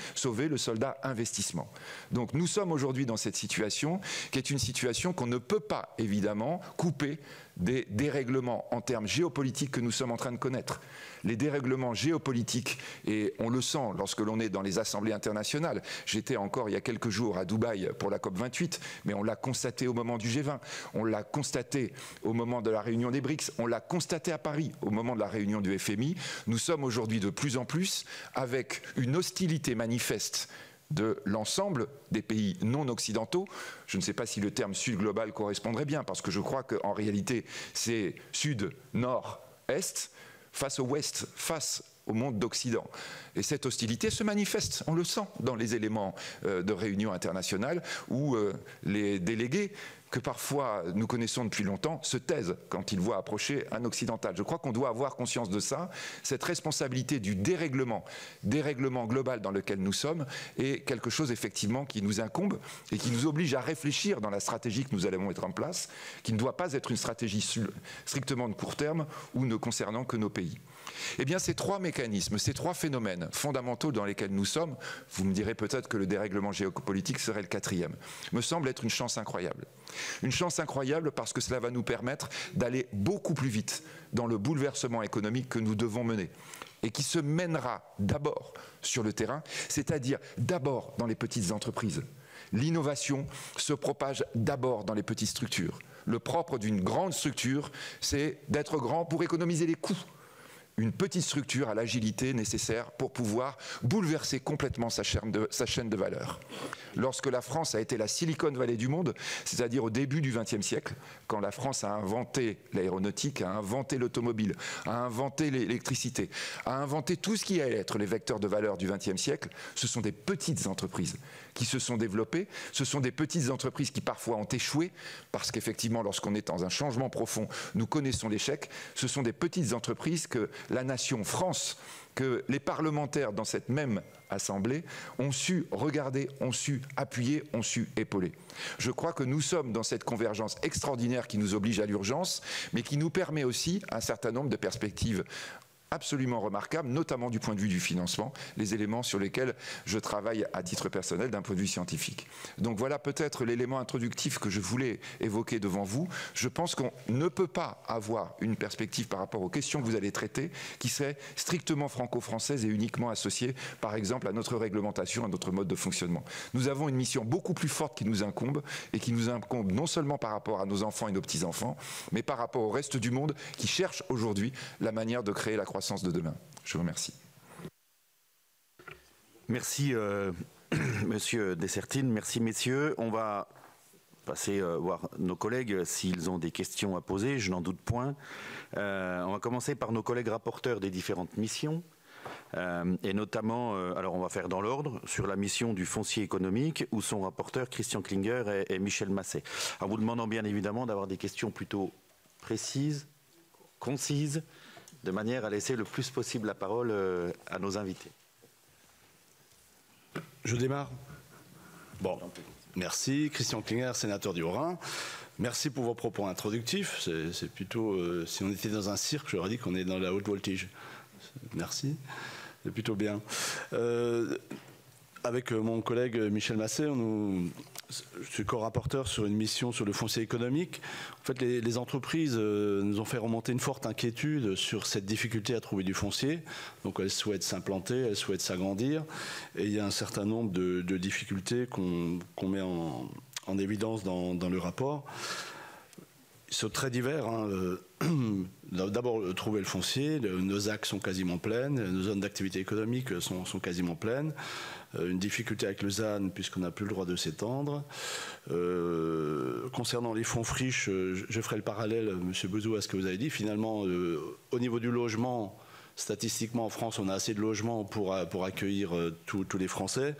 le soldat investissement. Donc nous sommes aujourd'hui dans cette situation, qui est une situation qu'on ne peut pas, évidemment, couper des dérèglements en termes géopolitiques que nous sommes en train de connaître. Les dérèglements géopolitiques, et on le sent lorsque l'on est dans les assemblées internationales. J'étais encore il y a quelques jours à Dubaï pour la COP28, mais on l'a constaté au moment du G20, on l'a constaté au moment de la réunion des BRICS, on l'a constaté à Paris au moment de la réunion du FMI. Nous sommes aujourd'hui de plus en plus avec une hostilité manifeste de l'ensemble des pays non occidentaux. Je ne sais pas si le terme sud global correspondrait bien, parce que je crois qu'en réalité, c'est sud, nord, est, face au ouest, face au monde d'Occident. Et cette hostilité se manifeste, on le sent, dans les éléments de réunions internationales où les délégués que parfois nous connaissons depuis longtemps se taisent quand ils voient approcher un occidental. Je crois qu'on doit avoir conscience de ça. Cette responsabilité du dérèglement global dans lequel nous sommes est quelque chose effectivement qui nous incombe et qui nous oblige à réfléchir dans la stratégie que nous allons mettre en place, qui ne doit pas être une stratégie strictement de court terme ou ne concernant que nos pays. Eh bien, ces trois mécanismes, ces trois phénomènes fondamentaux dans lesquels nous sommes, vous me direz peut-être que le dérèglement géopolitique serait le quatrième, me semble être une chance incroyable. Une chance incroyable parce que cela va nous permettre d'aller beaucoup plus vite dans le bouleversement économique que nous devons mener et qui se mènera d'abord sur le terrain, c'est-à-dire d'abord dans les petites entreprises. L'innovation se propage d'abord dans les petites structures. Le propre d'une grande structure, c'est d'être grand pour économiser les coûts. Une petite structure a l'agilité nécessaire pour pouvoir bouleverser complètement sa chaîne de valeur. Lorsque la France a été la Silicon Valley du monde, c'est-à-dire au début du XXe siècle, quand la France a inventé l'aéronautique, a inventé l'automobile, a inventé l'électricité, a inventé tout ce qui allait être les vecteurs de valeur du XXe siècle, ce sont des petites entreprises qui se sont développées, ce sont des petites entreprises qui parfois ont échoué, parce qu'effectivement, lorsqu'on est dans un changement profond, nous connaissons l'échec, ce sont des petites entreprises que la nation France, que les parlementaires dans cette même assemblée ont su regarder, ont su appuyer, ont su épauler. Je crois que nous sommes dans cette convergence extraordinaire qui nous oblige à l'urgence, mais qui nous permet aussi un certain nombre de perspectives absolument remarquable, notamment du point de vue du financement, les éléments sur lesquels je travaille à titre personnel d'un point de vue scientifique. Donc voilà peut-être l'élément introductif que je voulais évoquer devant vous. Je pense qu'on ne peut pas avoir une perspective par rapport aux questions que vous allez traiter qui serait strictement franco-française et uniquement associée, par exemple, à notre réglementation, à notre mode de fonctionnement. Nous avons une mission beaucoup plus forte qui nous incombe et qui nous incombe non seulement par rapport à nos enfants et nos petits-enfants, mais par rapport au reste du monde qui cherche aujourd'hui la manière de créer la croissance de demain. Je vous remercie. Merci Monsieur Dessertine, merci messieurs. On va passer voir nos collègues s'ils ont des questions à poser, je n'en doute point. On va commencer par nos collègues rapporteurs des différentes missions. Et notamment, alors on va faire dans l'ordre, sur la mission du foncier économique, où sont rapporteurs Christian Klinger et Michel Masset. En vous demandant bien évidemment d'avoir des questions plutôt précises, concises, de manière à laisser le plus possible la parole à nos invités. Je démarre. Bon, merci. Christian Klinger, sénateur du Haut-Rhin. Merci pour vos propos introductifs. C'est plutôt, si on était dans un cirque, j'aurais dit qu'on est dans la haute voltige. Merci. C'est plutôt bien. avec mon collègue Michel Masset, je suis co-rapporteur sur une mission sur le foncier économique. En fait, les entreprises nous ont fait remonter une forte inquiétude sur cette difficulté à trouver du foncier. Donc elles souhaitent s'implanter, elles souhaitent s'agrandir. Et il y a un certain nombre de difficultés qu'on met en évidence dans le rapport. Ils sont très divers. D'abord, trouver le foncier. Nos ZAC sont quasiment pleines. Nos zones d'activité économique sont quasiment pleines. Une difficulté avec le ZAN, puisqu'on n'a plus le droit de s'étendre. Concernant les fonds friches, je ferai le parallèle, M. Bouzou, à ce que vous avez dit. Finalement, au niveau du logement, statistiquement, en France, on a assez de logements pour accueillir tous les Français.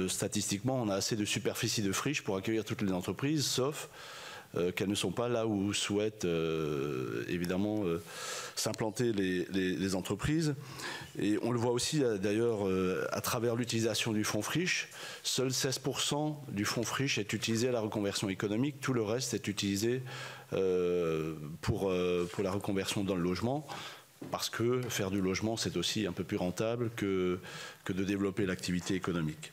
Statistiquement, on a assez de superficie de friches pour accueillir toutes les entreprises, sauf qu'elles ne sont pas là où souhaitent évidemment s'implanter les entreprises. Et on le voit aussi d'ailleurs à travers l'utilisation du fonds friche. Seul 16% du fonds friche est utilisé à la reconversion économique. Tout le reste est utilisé pour la reconversion dans le logement. Parce que faire du logement, c'est aussi un peu plus rentable que de développer l'activité économique.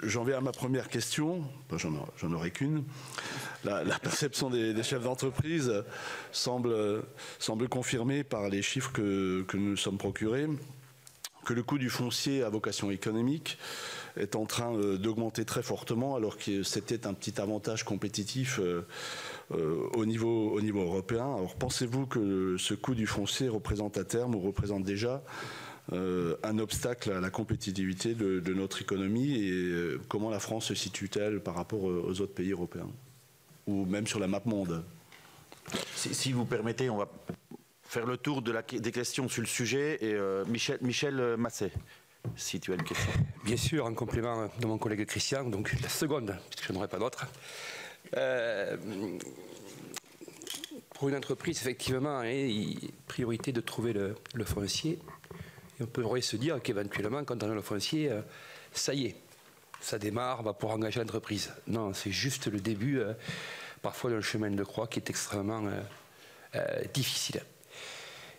J'en viens à ma première question, j'en aurai qu'une. La perception des chefs d'entreprise semble confirmée par les chiffres que nous nous sommes procurés, que le coût du foncier à vocation économique est en train d'augmenter très fortement, alors que c'était un petit avantage compétitif au niveau européen. Alors pensez-vous que ce coût du foncier représente à terme ou représente déjà un obstacle à la compétitivité de notre économie, et comment la France se situe-t-elle par rapport aux autres pays européens ou même sur la map monde? Si vous permettez, on va faire le tour des questions sur le sujet. Et Michel Masset, si tu as une question. Bien sûr, en complément de mon collègue Christian, donc la seconde, puisque je n'aurai pas d'autre. Pour une entreprise, effectivement, priorité de trouver le foncier. Et on pourrait se dire qu'éventuellement, quand on a le foncier, ça y est, ça démarre, on va pouvoir engager l'entreprise. Non, c'est juste le début, parfois d'un chemin de croix qui est extrêmement difficile.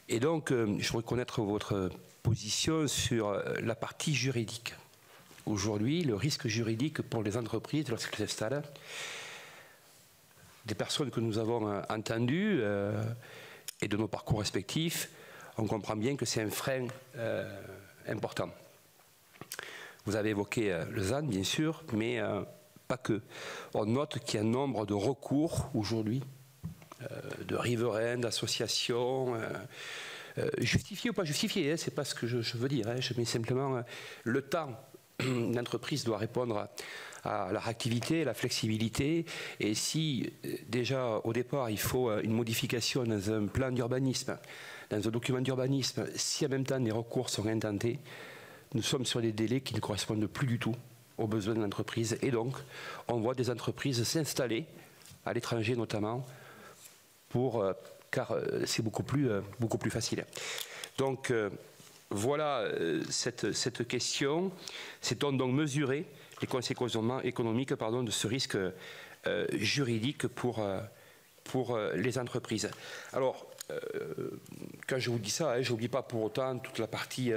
Et donc, je voudrais connaître votre position sur la partie juridique. Aujourd'hui, le risque juridique pour les entreprises lorsqu'elles s'installent, des personnes que nous avons entendues et de nos parcours respectifs, on comprend bien que c'est un frein important. Vous avez évoqué le ZAN, bien sûr, mais pas que. On note qu'il y a un nombre de recours aujourd'hui, de riverains, d'associations, justifiés ou pas justifiés, hein, c'est pas ce que je veux dire. Hein, je mets simplement le temps. L'entreprise doit répondre à la réactivité, la flexibilité, et si déjà au départ il faut une modification dans un plan d'urbanisme, dans un document d'urbanisme, si en même temps les recours sont intentés, nous sommes sur des délais qui ne correspondent plus du tout aux besoins de l'entreprise. Et donc, on voit des entreprises s'installer, à l'étranger notamment, car c'est beaucoup plus facile. Donc, voilà cette question. Sait-on donc mesurer les conséquences économiques de ce risque juridique pour les entreprises? Alors, quand je vous dis ça, je n'oublie pas pour autant toute la partie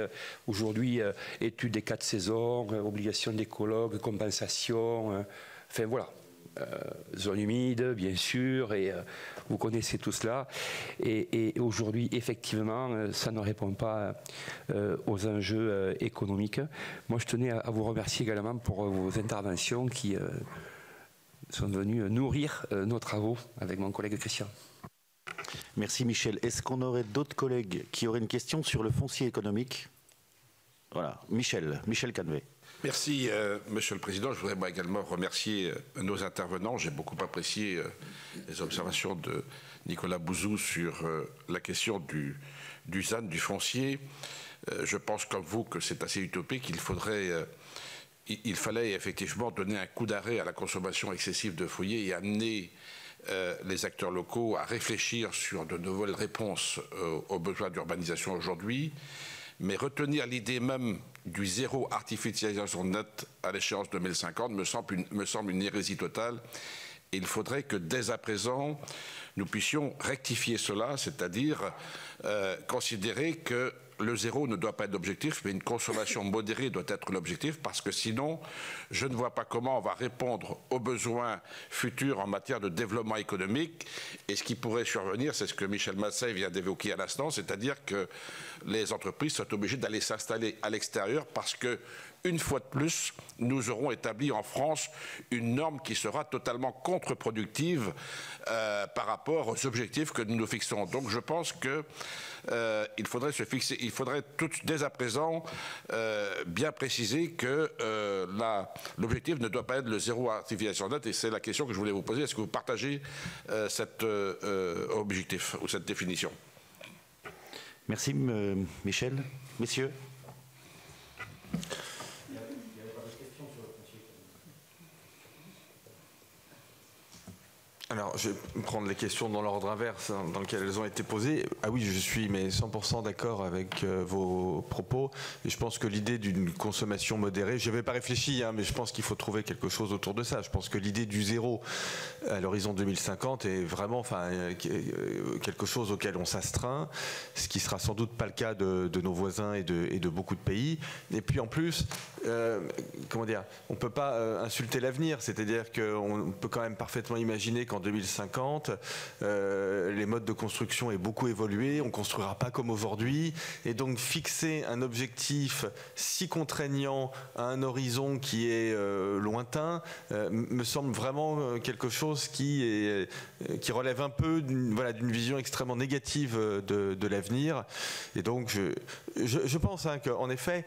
aujourd'hui études des 4 saisons, obligation d'écologue, compensation, enfin voilà, zone humide bien sûr, et vous connaissez tout cela. Et aujourd'hui, effectivement, ça ne répond pas aux enjeux économiques. Moi, je tenais à vous remercier également pour vos interventions qui sont venues nourrir nos travaux avec mon collègue Christian. Merci Michel. Est-ce qu'on aurait d'autres collègues qui auraient une question sur le foncier économique? Voilà, Michel Canvet. Merci Monsieur le Président. Je voudrais moi également remercier nos intervenants. J'ai beaucoup apprécié les observations de Nicolas Bouzou sur la question du ZAN, du foncier. Je pense comme vous que c'est assez utopique. Il fallait effectivement donner un coup d'arrêt à la consommation excessive de foyer et amener les acteurs locaux à réfléchir sur de nouvelles réponses aux besoins d'urbanisation aujourd'hui, mais retenir l'idée même du zéro artificialisation nette à l'échéance 2050 me semble une hérésie totale. Et il faudrait que dès à présent, nous puissions rectifier cela, c'est-à-dire considérer que le zéro ne doit pas être l'objectif, mais une consommation modérée doit être l'objectif, parce que sinon, je ne vois pas comment on va répondre aux besoins futurs en matière de développement économique. Et ce qui pourrait survenir, c'est ce que Michel Masset vient d'évoquer à l'instant, c'est-à-dire que les entreprises sont obligées d'aller s'installer à l'extérieur parce que, une fois de plus, nous aurons établi en France une norme qui sera totalement contre-productive par rapport aux objectifs que nous nous fixons. Donc je pense qu'il faudrait se fixer, il faudrait dès à présent bien préciser que l'objectif ne doit pas être le zéro artificialisation nette, et c'est la question que je voulais vous poser. Est-ce que vous partagez cet objectif ou cette définition? Merci Michel. Messieurs. Alors, je vais prendre les questions dans l'ordre inverse dans lequel elles ont été posées. Ah oui, je suis mais 100% d'accord avec vos propos. Et je pense que l'idée d'une consommation modérée, je n'avais pas réfléchi, mais je pense qu'il faut trouver quelque chose autour de ça. Je pense que l'idée du zéro à l'horizon 2050 est vraiment quelque chose auquel on s'astreint, ce qui sera sans doute pas le cas de nos voisins et de beaucoup de pays. Et puis en plus, comment dire, on ne peut pas insulter l'avenir, c'est-à-dire qu'on peut quand même parfaitement imaginer qu'en 2050, les modes de construction aient beaucoup évolué, on ne construira pas comme aujourd'hui, et donc fixer un objectif si contraignant à un horizon qui est lointain me semble vraiment quelque chose qui relève un peu d'une vision extrêmement négative de l'avenir. Et donc je pense qu'en effet,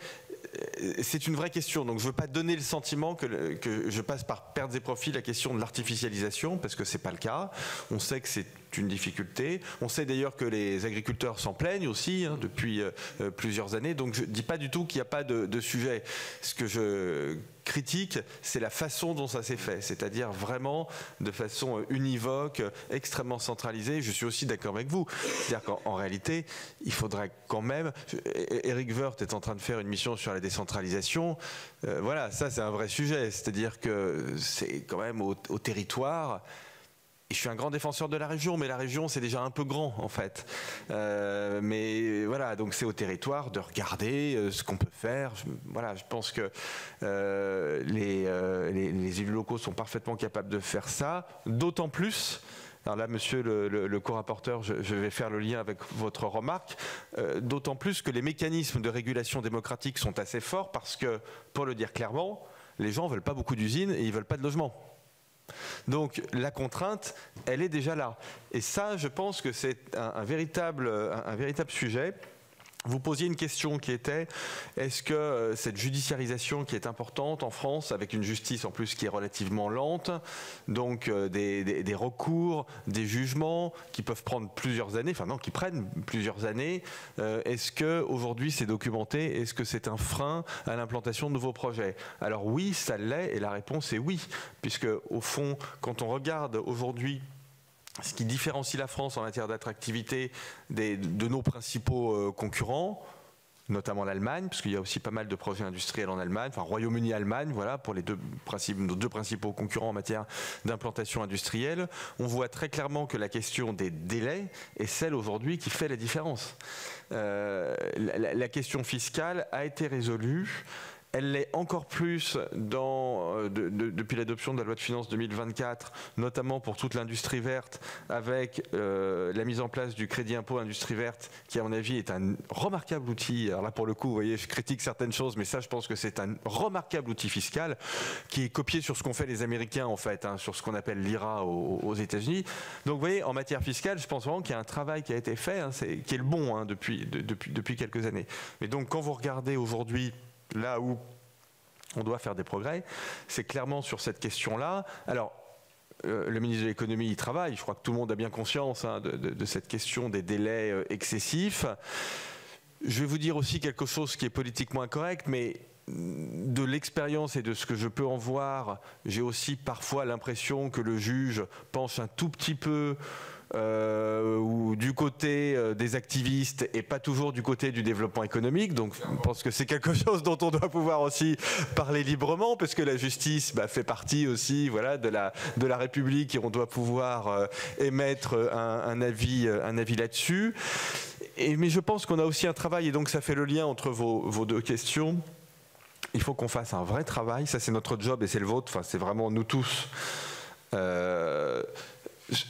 c'est une vraie question, donc je ne veux pas donner le sentiment que je passe par pertes et profits la question de l'artificialisation, parce que ce n'est pas le cas. On sait que c'est une difficulté. On sait d'ailleurs que les agriculteurs s'en plaignent aussi depuis plusieurs années, donc je ne dis pas du tout qu'il n'y a pas de sujet. Ce que je critique, c'est la façon dont ça s'est fait, c'est-à-dire vraiment de façon univoque, extrêmement centralisée. Je suis aussi d'accord avec vous. C'est-à-dire qu'en réalité, il faudrait quand même... Eric Woerth est en train de faire une mission sur la décentralisation. Voilà, ça c'est un vrai sujet. C'est-à-dire que c'est quand même au territoire... Je suis un grand défenseur de la région, mais la région c'est déjà un peu grand en fait. Mais voilà, donc c'est au territoire de regarder ce qu'on peut faire. Voilà, je pense que les élus locaux sont parfaitement capables de faire ça, d'autant plus. Alors là, monsieur le co-rapporteur, je vais faire le lien avec votre remarque, d'autant plus que les mécanismes de régulation démocratique sont assez forts parce que, pour le dire clairement, les gens ne veulent pas beaucoup d'usines et ils ne veulent pas de logements. Donc la contrainte, elle est déjà là. Et ça, je pense que c'est un véritable sujet. Vous posiez une question qui était, est-ce que cette judiciarisation qui est importante en France, avec une justice en plus qui est relativement lente, donc des recours, des jugements qui peuvent prendre plusieurs années, enfin non, qui prennent plusieurs années, est-ce qu'aujourd'hui c'est documenté? Est-ce que c'est un frein à l'implantation de nouveaux projets? Alors oui, ça l'est, et la réponse est oui, puisque au fond, quand on regarde aujourd'hui ce qui différencie la France en matière d'attractivité de nos principaux concurrents, notamment l'Allemagne, parce qu'il y a aussi pas mal de projets industriels en Allemagne, enfin Royaume-Uni-Allemagne, voilà, pour nos deux principaux concurrents en matière d'implantation industrielle. On voit très clairement que la question des délais est celle aujourd'hui qui fait la différence. La question fiscale a été résolue. Elle l'est encore plus depuis l'adoption de la loi de finances 2024, notamment pour toute l'industrie verte, avec la mise en place du crédit impôt industrie verte, qui à mon avis est un remarquable outil. Alors là pour le coup, vous voyez, je critique certaines choses, mais ça je pense que c'est un remarquable outil fiscal qui est copié sur ce qu'ont fait les Américains en fait, sur ce qu'on appelle l'IRA aux États-Unis. Donc vous voyez, en matière fiscale, je pense vraiment qu'il y a un travail qui a été fait, qui est le bon depuis quelques années. Mais donc quand vous regardez aujourd'hui, là où on doit faire des progrès, c'est clairement sur cette question-là. Alors, le ministre de l'économie y travaille, je crois que tout le monde a bien conscience de cette question des délais excessifs. Je vais vous dire aussi quelque chose qui est politiquement incorrect, mais de l'expérience et de ce que je peux en voir, j'ai aussi parfois l'impression que le juge penche un tout petit peu ou du côté des activistes et pas toujours du côté du développement économique. Donc je pense que c'est quelque chose dont on doit pouvoir aussi parler librement, parce que la justice fait partie aussi de la République et on doit pouvoir émettre un avis là-dessus. Mais je pense qu'on a aussi un travail, et donc ça fait le lien entre vos deux questions. Il faut qu'on fasse un vrai travail, ça c'est notre job et c'est le vôtre, enfin c'est vraiment nous tous,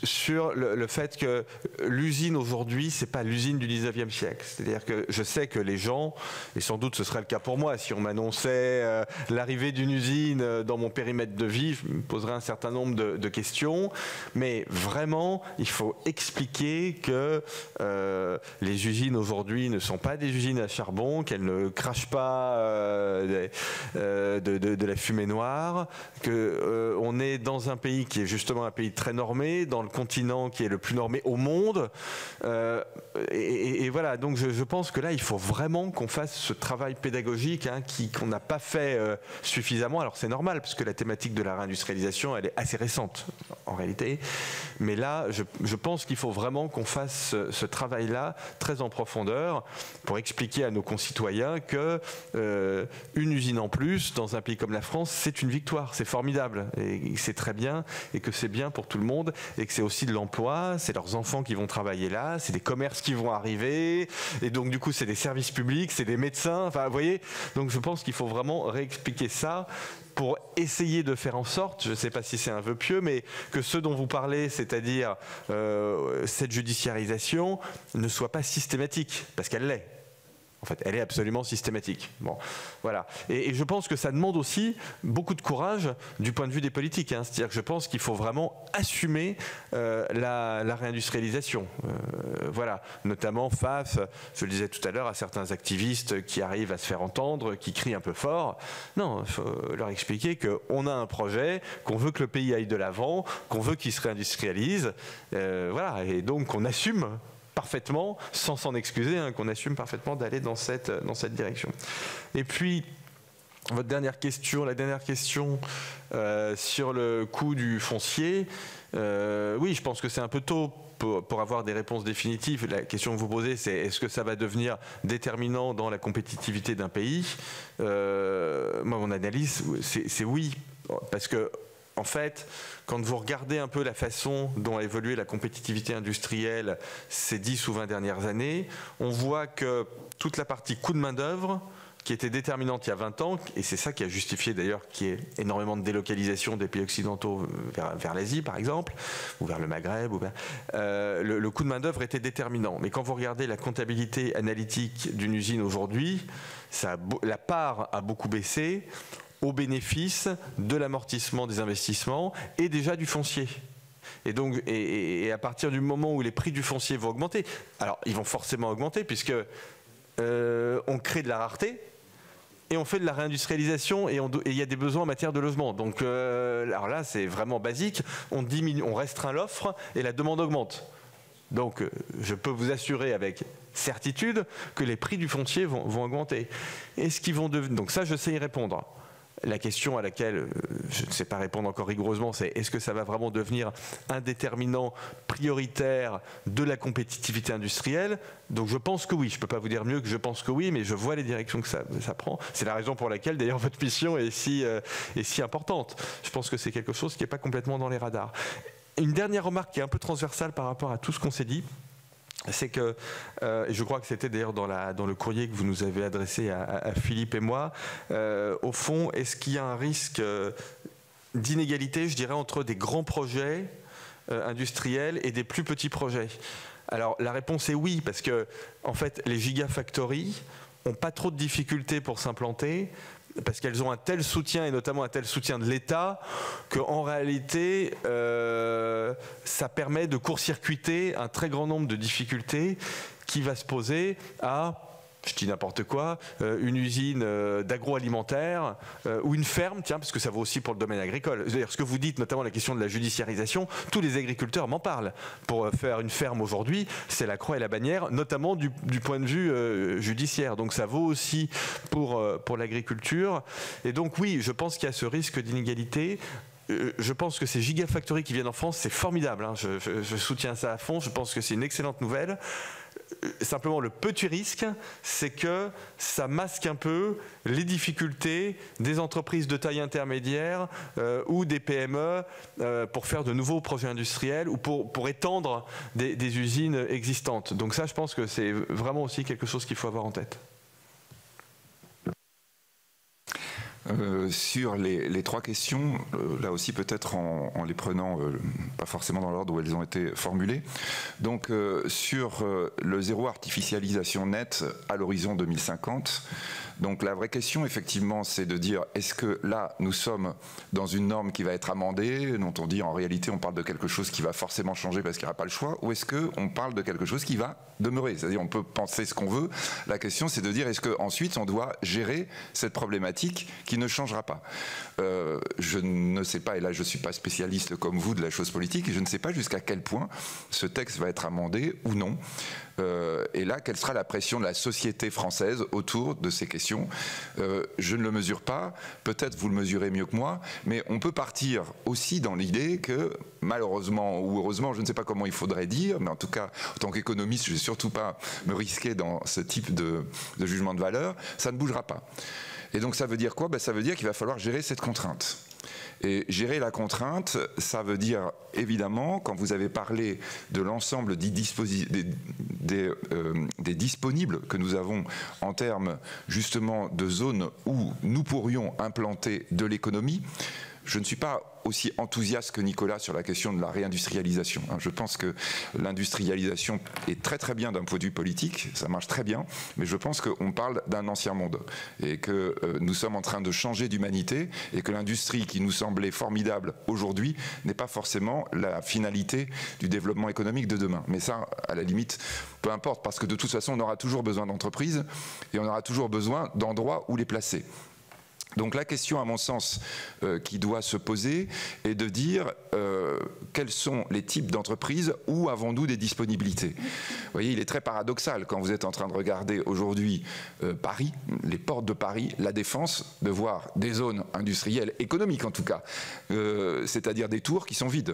sur le fait que l'usine aujourd'hui, c'est pas l'usine du 19e siècle. C'est-à-dire que je sais que les gens, et sans doute ce serait le cas pour moi, si on m'annonçait l'arrivée d'une usine dans mon périmètre de vie, je me poserais un certain nombre de questions. Mais vraiment, il faut expliquer que les usines aujourd'hui ne sont pas des usines à charbon, qu'elles ne crachent pas de la fumée noire, qu'on est dans un pays qui est justement un pays très normé, dans le continent qui est le plus normé au monde. Et voilà, donc je pense que là, il faut vraiment qu'on fasse ce travail pédagogique qu'on n'a pas fait suffisamment. Alors c'est normal, parce que la thématique de la réindustrialisation, elle est assez récente en réalité. Mais là, je pense qu'il faut vraiment qu'on fasse ce travail-là très en profondeur pour expliquer à nos concitoyens que une usine en plus, dans un pays comme la France, c'est une victoire, c'est formidable, et c'est très bien, et que c'est bien pour tout le monde, et que c'est aussi de l'emploi, c'est leurs enfants qui vont travailler là, c'est des commerces qui vont arriver, et donc du coup c'est des services publics, c'est des médecins, enfin vous voyez, donc je pense qu'il faut vraiment réexpliquer ça pour essayer de faire en sorte, je ne sais pas si c'est un vœu pieux, mais que ce dont vous parlez, c'est-à-dire cette judiciarisation, ne soit pas systématique, parce qu'elle l'est. En fait, elle est absolument systématique. Bon, voilà. Et je pense que ça demande aussi beaucoup de courage du point de vue des politiques. C'est-à-dire que je pense qu'il faut vraiment assumer la réindustrialisation. Voilà. Notamment face, je le disais tout à l'heure, à certains activistes qui arrivent à se faire entendre, qui crient un peu fort. Non, il faut leur expliquer qu'on a un projet, qu'on veut que le pays aille de l'avant, qu'on veut qu'il se réindustrialise. Voilà. Et donc qu'on assume parfaitement, sans s'en excuser, qu'on assume parfaitement d'aller dans cette direction. Et puis, la dernière question sur le coût du foncier, oui, je pense que c'est un peu tôt pour avoir des réponses définitives. La question que vous posez, c'est est-ce que ça va devenir déterminant dans la compétitivité d'un pays ? Moi, mon analyse, c'est oui, parce que en fait, quand vous regardez un peu la façon dont a évolué la compétitivité industrielle ces 10 ou 20 dernières années, on voit que toute la partie coût de main-d'œuvre, qui était déterminante il y a 20 ans, et c'est ça qui a justifié d'ailleurs qu'il y ait énormément de délocalisation des pays occidentaux vers l'Asie par exemple, ou vers le Maghreb, le coût de main-d'œuvre était déterminant. Mais quand vous regardez la comptabilité analytique d'une usine aujourd'hui, la part a beaucoup baissé, au bénéfice de l'amortissement des investissements et déjà du foncier. Et donc, et à partir du moment où les prix du foncier vont augmenter, alors ils vont forcément augmenter puisque on crée de la rareté et on fait de la réindustrialisation et il y a des besoins en matière de logement. Donc alors là, c'est vraiment basique. On diminue, on restreint l'offre et la demande augmente. Donc je peux vous assurer avec certitude que les prix du foncier vont augmenter. Est-ce qu'ils vont devenir... Donc ça, je sais y répondre. La question à laquelle je ne sais pas répondre encore rigoureusement, c'est est-ce que ça va vraiment devenir un déterminant prioritaire de la compétitivité industrielle ? Donc je pense que oui. Je ne peux pas vous dire mieux que je pense que oui, mais je vois les directions que ça prend. C'est la raison pour laquelle d'ailleurs votre mission est si importante. Je pense que c'est quelque chose qui n'est pas complètement dans les radars. Une dernière remarque qui est un peu transversale par rapport à tout ce qu'on s'est dit, c'est que, et je crois que c'était d'ailleurs dans le courrier que vous nous avez adressé à Philippe et moi, au fond, est-ce qu'il y a un risque d'inégalité, je dirais, entre des grands projets industriels et des plus petits projets ? Alors la réponse est oui, parce que en fait, les gigafactories n'ont pas trop de difficultés pour s'implanter, parce qu'elles ont un tel soutien, et notamment un tel soutien de l'État, qu'en réalité, ça permet de court-circuiter un très grand nombre de difficultés qui va se poser à, je dis n'importe quoi, une usine d'agroalimentaire ou une ferme, tiens, parce que ça vaut aussi pour le domaine agricole. D'ailleurs, ce que vous dites, notamment la question de la judiciarisation, tous les agriculteurs m'en parlent. Pour faire une ferme aujourd'hui, c'est la croix et la bannière, notamment du point de vue judiciaire. Donc ça vaut aussi pour l'agriculture. Et donc oui, je pense qu'il y a ce risque d'inégalité. Je pense que ces gigafactories qui viennent en France, c'est formidable. Je soutiens ça à fond. Je pense que c'est une excellente nouvelle. simplement, le petit risque, c'est que ça masque un peu les difficultés des entreprises de taille intermédiaire ou des PME pour faire de nouveaux projets industriels ou pour étendre des usines existantes. Donc ça, je pense que c'est vraiment aussi quelque chose qu'il faut avoir en tête. Sur les trois questions, là aussi peut-être en les prenant pas forcément dans l'ordre où elles ont été formulées. Donc sur le zéro artificialisation nette à l'horizon 2050, donc la vraie question effectivement c'est de dire est-ce que là nous sommes dans une norme qui va être amendée, dont on dit en réalité on parle de quelque chose qui va forcément changer parce qu'il n'y aura pas le choix, ou est-ce qu'on parle de quelque chose qui va demeurer, c'est-à-dire on peut penser ce qu'on veut, la question c'est de dire est-ce qu'ensuite on doit gérer cette problématique qui ne changera pas. Je ne sais pas, et là je ne suis pas spécialiste comme vous de la chose politique, et je ne sais pas jusqu'à quel point ce texte va être amendé ou non. Et là, quelle sera la pression de la société française autour de ces questions? Je ne le mesure pas, peut-être vous le mesurez mieux que moi, mais on peut partir aussi dans l'idée que, malheureusement ou heureusement, je ne sais pas comment il faudrait dire, mais en tout cas, en tant qu'économiste, je ne vais surtout pas me risquer dans ce type de jugement de valeur, ça ne bougera pas. Et donc ça veut dire quoi? Ça veut dire qu'il va falloir gérer cette contrainte. Et gérer la contrainte, ça veut dire évidemment, quand vous avez parlé de l'ensemble des disponibles que nous avons en termes justement de zones où nous pourrions implanter de l'économie, je ne suis pas aussi enthousiaste que Nicolas sur la question de la réindustrialisation. Je pense que l'industrialisation est très très bien d'un point de vue politique, ça marche très bien, mais je pense qu'on parle d'un ancien monde et que nous sommes en train de changer d'humanité et que l'industrie qui nous semblait formidable aujourd'hui n'est pas forcément la finalité du développement économique de demain. Mais ça, à la limite, peu importe, parce que de toute façon, on aura toujours besoin d'entreprises et on aura toujours besoin d'endroits où les placer. Donc la question, à mon sens, qui doit se poser est de dire quels sont les types d'entreprises, où avons-nous des disponibilités. Vous voyez, il est très paradoxal quand vous êtes en train de regarder aujourd'hui Paris, les portes de Paris, la Défense, de voir des zones industrielles, économiques en tout cas, c'est-à-dire des tours qui sont vides.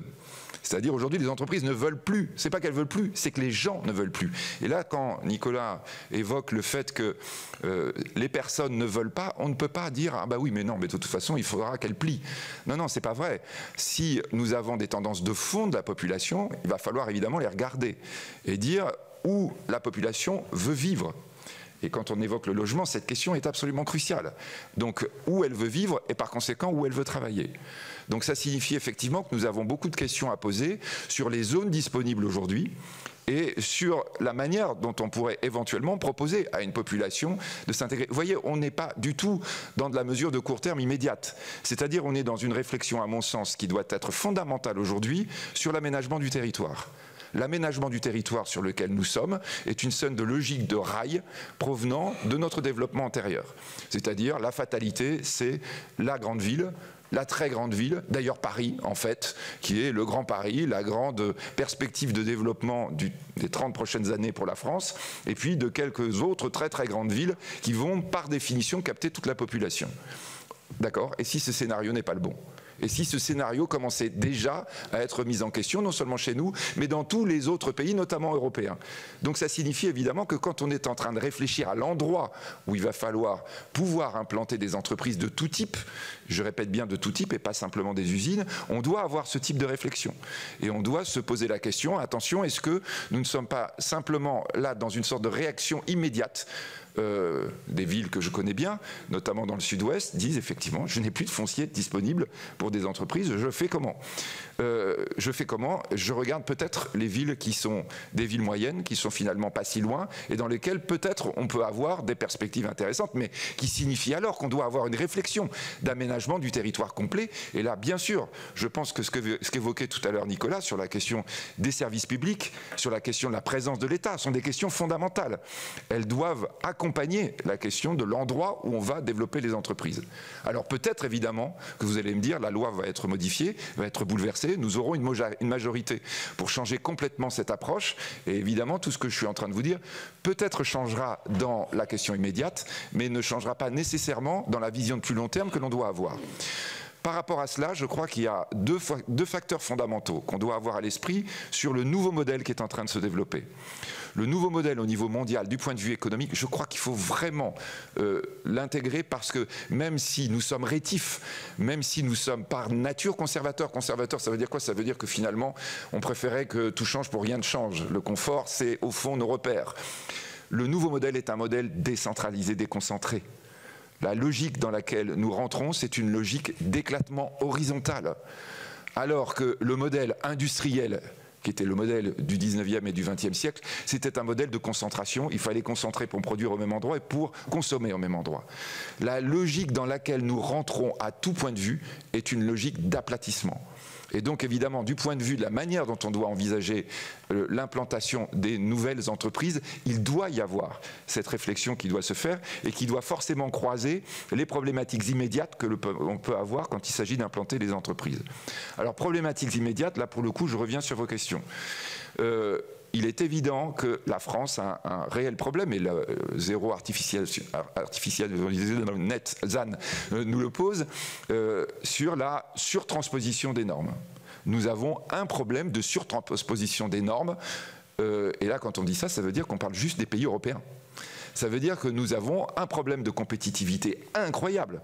C'est-à-dire aujourd'hui les entreprises ne veulent plus, c'est pas qu'elles veulent plus, c'est que les gens ne veulent plus. Et là quand Nicolas évoque le fait que les personnes ne veulent pas, on ne peut pas dire ah bah oui mais non, mais de toute façon il faudra qu'elles plient. Non, non, c'est pas vrai. Si nous avons des tendances de fond de la population, il va falloir évidemment les regarder et dire où la population veut vivre. Et quand on évoque le logement, cette question est absolument cruciale. Donc, où elle veut vivre et par conséquent, où elle veut travailler. Donc, ça signifie effectivement que nous avons beaucoup de questions à poser sur les zones disponibles aujourd'hui et sur la manière dont on pourrait éventuellement proposer à une population de s'intégrer. Vous voyez, on n'est pas du tout dans de la mesure de court terme immédiate. C'est-à-dire, on est dans une réflexion, à mon sens, qui doit être fondamentale aujourd'hui sur l'aménagement du territoire. L'aménagement du territoire sur lequel nous sommes est une sorte de logique de rail provenant de notre développement antérieur. C'est-à-dire, la fatalité, c'est la grande ville, la très grande ville, d'ailleurs Paris en fait, qui est le grand Paris, la grande perspective de développement des 30 prochaines années pour la France, et puis de quelques autres très très grandes villes qui vont par définition capter toute la population. D'accord? Et si ce scénario n'est pas le bon? Et si ce scénario commençait déjà à être mis en question, non seulement chez nous, mais dans tous les autres pays, notamment européens. Donc ça signifie évidemment que quand on est en train de réfléchir à l'endroit où il va falloir pouvoir implanter des entreprises de tout type, je répète bien de tout type et pas simplement des usines, on doit avoir ce type de réflexion. Et on doit se poser la question, attention, est-ce que nous ne sommes pas simplement là dans une sorte de réaction immédiate? Des villes que je connais bien, notamment dans le sud-ouest, disent effectivement je n'ai plus de foncier disponible pour des entreprises, je fais comment? Je regarde peut-être les villes qui sont des villes moyennes, qui sont finalement pas si loin, et dans lesquelles peut-être on peut avoir des perspectives intéressantes, mais qui signifie alors qu'on doit avoir une réflexion d'aménagement du territoire complet. Et là, bien sûr, je pense que ce qu'évoquait tout à l'heure Nicolas sur la question des services publics, sur la question de la présence de l'État, sont des questions fondamentales. Elles doivent accompagner la question de l'endroit où on va développer les entreprises. Alors peut-être évidemment que vous allez me dire la loi va être modifiée, va être bouleversée, nous aurons une majorité pour changer complètement cette approche et évidemment tout ce que je suis en train de vous dire peut-être changera dans la question immédiate mais ne changera pas nécessairement dans la vision de plus long terme que l'on doit avoir. Par rapport à cela, je crois qu'il y a deux facteurs fondamentaux qu'on doit avoir à l'esprit sur le nouveau modèle qui est en train de se développer. Le nouveau modèle au niveau mondial, du point de vue économique, je crois qu'il faut vraiment l'intégrer parce que même si nous sommes rétifs, même si nous sommes par nature conservateurs, ça veut dire quoi? Ça veut dire que finalement, on préférait que tout change pour rien ne change. Le confort, c'est au fond nos repères. Le nouveau modèle est un modèle décentralisé, déconcentré. La logique dans laquelle nous rentrons, c'est une logique d'éclatement horizontal. Alors que le modèle industriel, qui était le modèle du 19e et du 20e siècle, c'était un modèle de concentration. Il fallait concentrer pour produire au même endroit et pour consommer au même endroit. La logique dans laquelle nous rentrons à tout point de vue est une logique d'aplatissement. Et donc évidemment, du point de vue de la manière dont on doit envisager l'implantation des nouvelles entreprises, il doit y avoir cette réflexion qui doit se faire et qui doit forcément croiser les problématiques immédiates que l'on peut avoir quand il s'agit d'implanter les entreprises. Alors problématiques immédiates, là pour le coup je reviens sur vos questions. Il est évident que la France a un réel problème, et le zéro artificiel net, ZAN, nous le pose, sur la surtransposition des normes. Nous avons un problème de surtransposition des normes, et là quand on dit ça, ça veut dire qu'on parle juste des pays européens. Ça veut dire que nous avons un problème de compétitivité incroyable,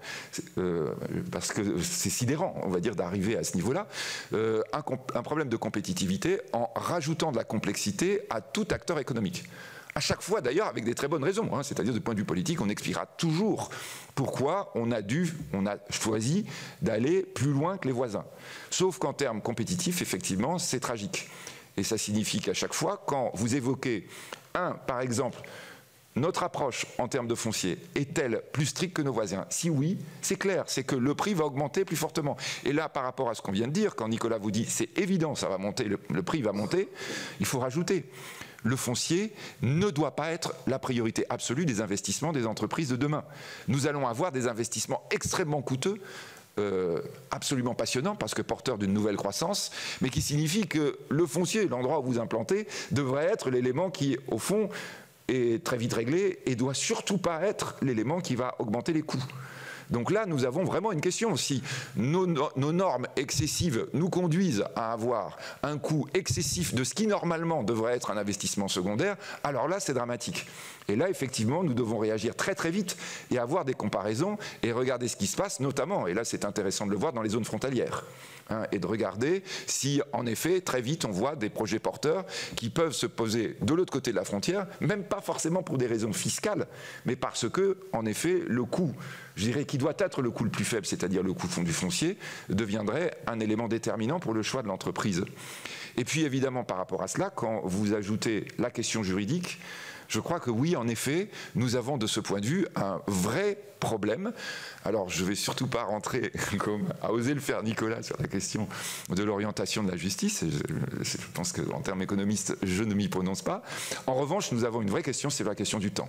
parce que c'est sidérant, on va dire, d'arriver à ce niveau-là, un problème de compétitivité en rajoutant de la complexité à tout acteur économique. À chaque fois, d'ailleurs, avec des très bonnes raisons, hein, c'est-à-dire du point de vue politique, on expliquera toujours pourquoi on a choisi d'aller plus loin que les voisins. Sauf qu'en termes compétitifs, effectivement, c'est tragique. Et ça signifie qu'à chaque fois, quand vous évoquez par exemple, notre approche en termes de foncier est-elle plus stricte que nos voisins? Si oui, c'est clair, c'est que le prix va augmenter plus fortement. Et là, par rapport à ce qu'on vient de dire, quand Nicolas vous dit c'est évident, ça va monter, le prix va monter, il faut rajouter. Le foncier ne doit pas être la priorité absolue des investissements des entreprises de demain. Nous allons avoir des investissements extrêmement coûteux, absolument passionnants parce que porteurs d'une nouvelle croissance, mais qui signifie que le foncier, l'endroit où vous implantez, devrait être l'élément qui, au fond, est très vite réglé et doit surtout pas être l'élément qui va augmenter les coûts. Donc là, nous avons vraiment une question. Si nos normes excessives nous conduisent à avoir un coût excessif de ce qui normalement devrait être un investissement secondaire, alors là, c'est dramatique. Et là, effectivement, nous devons réagir très très vite et avoir des comparaisons et regarder ce qui se passe, notamment, et là c'est intéressant de le voir, dans les zones frontalières. Et de regarder si, en effet, très vite, on voit des projets porteurs qui peuvent se poser de l'autre côté de la frontière, même pas forcément pour des raisons fiscales, mais parce que, en effet, le coût, je dirais, qui doit être le coût le plus faible, c'est-à-dire le coût du foncier, deviendrait un élément déterminant pour le choix de l'entreprise. Et puis, évidemment, par rapport à cela, quand vous ajoutez la question juridique, je crois que oui, en effet, nous avons de ce point de vue un vrai problème. Alors, je ne vais surtout pas rentrer, comme a osé le faire Nicolas, sur la question de l'orientation de la justice. Je pense qu'en termes économistes, je ne m'y prononce pas. En revanche, nous avons une vraie question, c'est la question du temps.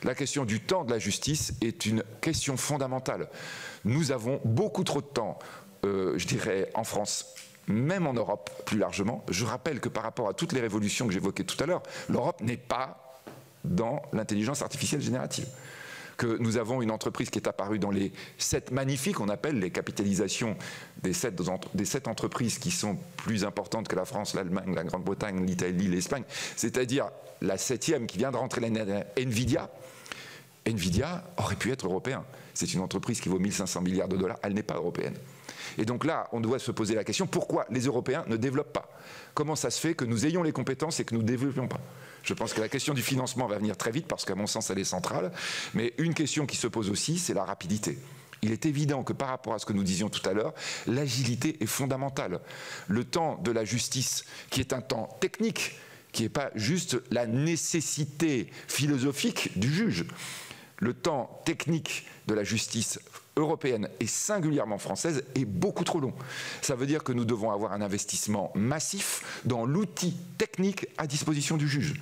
La question du temps de la justice est une question fondamentale. Nous avons beaucoup trop de temps, je dirais, en France, même en Europe plus largement. Je rappelle que par rapport à toutes les révolutions que j'évoquais tout à l'heure, l'Europe n'est pas dans l'intelligence artificielle générative. Que nous avons une entreprise qui est apparue dans les 7 magnifiques, on appelle les capitalisations des 7 entreprises qui sont plus importantes que la France, l'Allemagne, la Grande-Bretagne, l'Italie, l'Espagne, c'est-à-dire la 7e qui vient de rentrer l'année, Nvidia. Nvidia aurait pu être européen. C'est une entreprise qui vaut 1500 milliards de dollars, elle n'est pas européenne. Et donc là, on doit se poser la question, pourquoi les Européens ne développent pas? Comment ça se fait que nous ayons les compétences et que nous ne développions pas? Je pense que la question du financement va venir très vite parce qu'à mon sens, elle est centrale. Mais une question qui se pose aussi, c'est la rapidité. Il est évident que par rapport à ce que nous disions tout à l'heure, l'agilité est fondamentale. Le temps de la justice, qui est un temps technique, qui n'est pas juste la nécessité philosophique du juge. Le temps technique de la justice européenne et singulièrement française est beaucoup trop long. Ça veut dire que nous devons avoir un investissement massif dans l'outil technique à disposition du juge.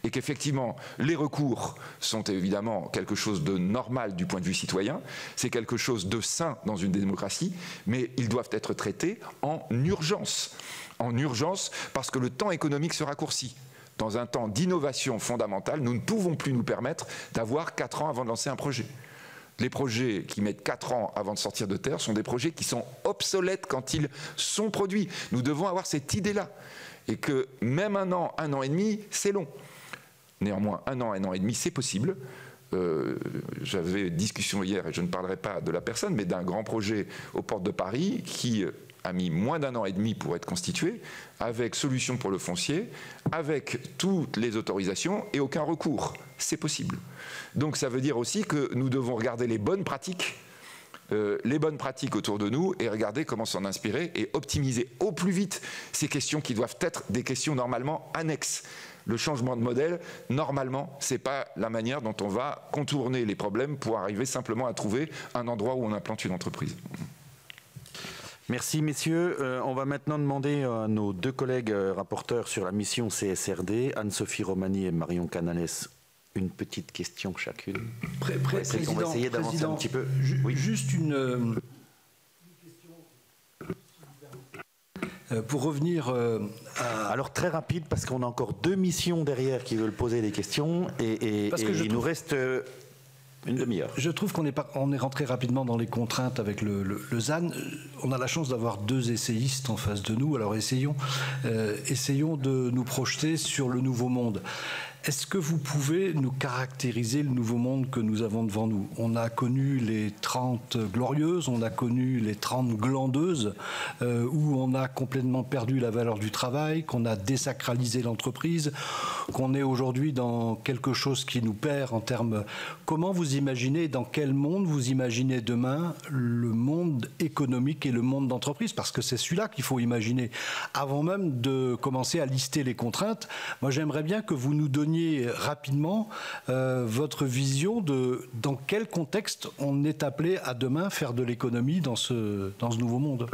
Et qu'effectivement, les recours sont évidemment quelque chose de normal du point de vue citoyen, c'est quelque chose de sain dans une démocratie, mais ils doivent être traités en urgence. En urgence parce que le temps économique se raccourcit. Dans un temps d'innovation fondamentale, nous ne pouvons plus nous permettre d'avoir 4 ans avant de lancer un projet. Les projets qui mettent 4 ans avant de sortir de terre sont des projets qui sont obsolètes quand ils sont produits. Nous devons avoir cette idée-là. Et que même 1 an et demi, c'est long. Néanmoins, 1 an et demi, c'est possible. J'avais une discussion hier, et je ne parlerai pas de la personne, mais d'un grand projet aux portes de Paris qui a mis moins d'1 an et demi pour être constitué, avec solution pour le foncier, avec toutes les autorisations et aucun recours. C'est possible. Donc ça veut dire aussi que nous devons regarder les bonnes pratiques autour de nous et regarder comment s'en inspirer et optimiser au plus vite ces questions qui doivent être des questions normalement annexes. Le changement de modèle, normalement, ce n'est pas la manière dont on va contourner les problèmes pour arriver simplement à trouver un endroit où on implante une entreprise. Merci messieurs. On va maintenant demander à nos 2 collègues rapporteurs sur la mission CSRD, Anne-Sophie Romani et Marion Canales, une petite question chacune. Président, on va essayer d'avancer un petit peu. Oui. Juste une question pour revenir à... Alors très rapide parce qu'on a encore 2 missions derrière qui veulent poser des questions et il nous reste une demi-heure. Je trouve qu'on est rentré rapidement dans les contraintes avec le ZAN. On a la chance d'avoir 2 essayistes en face de nous. Alors essayons de nous projeter sur le nouveau monde. Est-ce que vous pouvez nous caractériser le nouveau monde que nous avons devant nous? On a connu les 30 glorieuses, on a connu les 30 glandeuses, où on a complètement perdu la valeur du travail, qu'on a désacralisé l'entreprise, qu'on est aujourd'hui dans quelque chose qui nous perd en termes... Comment vous imaginez, dans quel monde vous imaginez demain le monde économique et le monde d'entreprise? Parce que c'est celui-là qu'il faut imaginer. Avant même de commencer à lister les contraintes, moi j'aimerais bien que vous nous donniez rapidement votre vision de dans quel contexte on est appelé à demain faire de l'économie dans ce nouveau monde.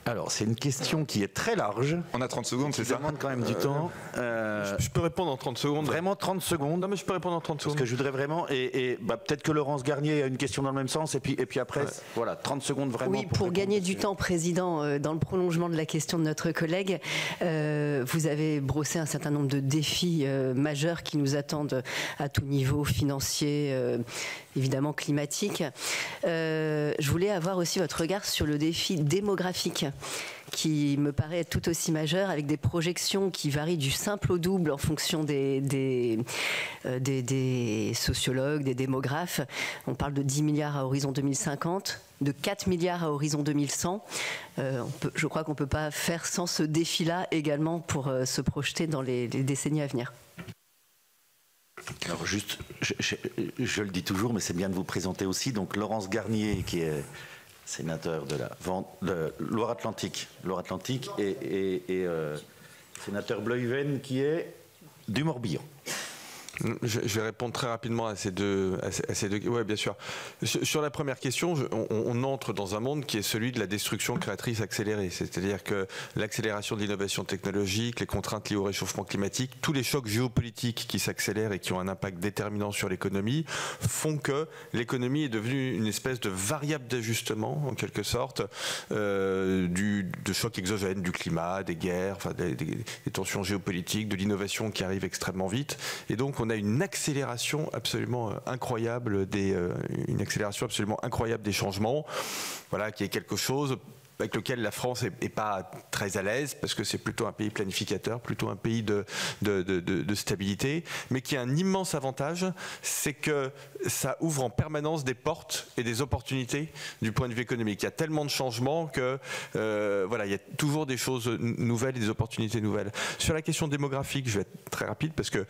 Alors, c'est une question qui est très large. On a 30 secondes, c'est ça? Ça demande quand même du temps. Je peux répondre en 30 secondes. Vraiment 30 secondes. Non, mais je peux répondre en 30 secondes. Parce que je voudrais vraiment... Et peut-être que Laurence Garnier a une question dans le même sens. Et puis après, voilà, 30 secondes vraiment. Oui, pour gagner du temps, Président, dans le prolongement de la question de notre collègue, vous avez brossé un certain nombre de défis majeurs qui nous attendent à tout niveau, financier, évidemment climatique. Je voulais avoir aussi votre regard sur le défi démographique, qui me paraît tout aussi majeur, avec des projections qui varient du simple au double en fonction des sociologues, des démographes. On parle de 10 milliards à horizon 2050, de 4 milliards à horizon 2100. Je crois qu'on ne peut pas faire sans ce défi-là également pour se projeter dans les décennies à venir. Alors juste, je le dis toujours, mais c'est bien de vous présenter aussi. Donc Laurence Garnier, qui est sénateur de la Loire-Atlantique, et sénateur Bleuven, qui est du Morbihan. Je vais répondre très rapidement à ces deux. Oui, bien sûr. Sur la première question, on entre dans un monde qui est celui de la destruction créatrice accélérée. C'est-à-dire que l'accélération de l'innovation technologique, les contraintes liées au réchauffement climatique, tous les chocs géopolitiques qui s'accélèrent et qui ont un impact déterminant sur l'économie font que l'économie est devenue une espèce de variable d'ajustement, en quelque sorte, de chocs exogènes, du climat, des guerres, enfin, des tensions géopolitiques, de l'innovation qui arrive extrêmement vite. Et donc, on a une accélération absolument incroyable des changements, voilà, qui est quelque chose avec lequel la France n'est pas très à l'aise, parce que c'est plutôt un pays planificateur, plutôt un pays de stabilité, mais qui a un immense avantage, c'est que ça ouvre en permanence des portes et des opportunités du point de vue économique. Il y a tellement de changements que voilà, il y a toujours des choses nouvelles et des opportunités nouvelles. Sur la question démographique, je vais être très rapide, parce que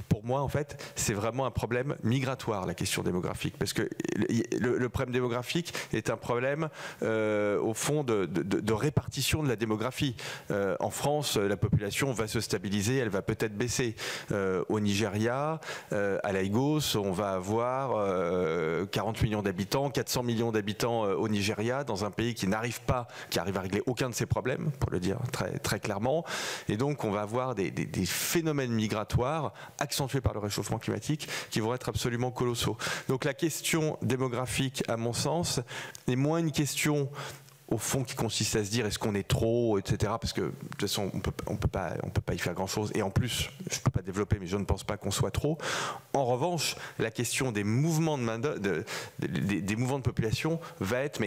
pour moi, en fait, c'est vraiment un problème migratoire, la question démographique, parce que le problème démographique est un problème, au fond, de répartition de la démographie. En France, la population va se stabiliser, elle va peut-être baisser. Au Nigeria, à Lagos, on va avoir 40 millions d'habitants, 400 millions d'habitants au Nigeria, dans un pays qui n'arrive à régler aucun de ses problèmes, pour le dire très, très clairement. Et donc, on va avoir des phénomènes migratoires accentués par le réchauffement climatique qui vont être absolument colossaux. Donc, la question démographique, à mon sens, est moins une question au fond qui consiste à se dire est-ce qu'on est trop, etc. Parce que de toute façon on peut pas y faire grand-chose. Et en plus, je ne peux pas développer, mais je ne pense pas qu'on soit trop. En revanche, la question des mouvements des mouvements de population va être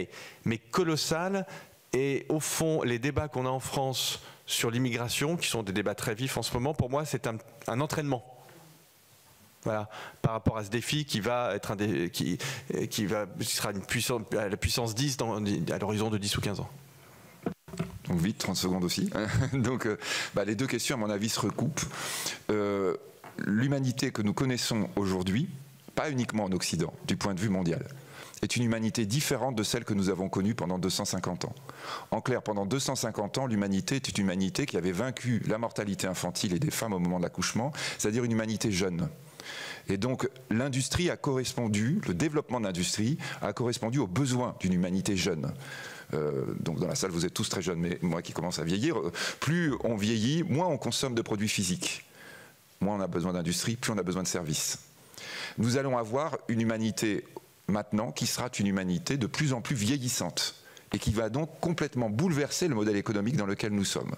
mais colossale. Et au fond, les débats qu'on a en France sur l'immigration, qui sont des débats très vifs en ce moment, pour moi, c'est un entraînement. Voilà, par rapport à ce défi qui va être qui sera à la puissance 10 à l'horizon de 10 ou 15 ans. Donc vite, 30 secondes aussi. Donc les deux questions, à mon avis, se recoupent. L'humanité que nous connaissons aujourd'hui, pas uniquement en Occident, du point de vue mondial, est une humanité différente de celle que nous avons connue pendant 250 ans. En clair, pendant 250 ans, l'humanité est une humanité qui avait vaincu la mortalité infantile et des femmes au moment de l'accouchement, c'est-à-dire une humanité jeune. Et donc l'industrie a correspondu, le développement de l'industrie a correspondu aux besoins d'une humanité jeune. Donc dans la salle vous êtes tous très jeunes, mais moi qui commence à vieillir, plus on vieillit, moins on consomme de produits physiques. Moins on a besoin d'industrie, plus on a besoin de services. Nous allons avoir une humanité maintenant qui sera une humanité de plus en plus vieillissante et qui va donc complètement bouleverser le modèle économique dans lequel nous sommes.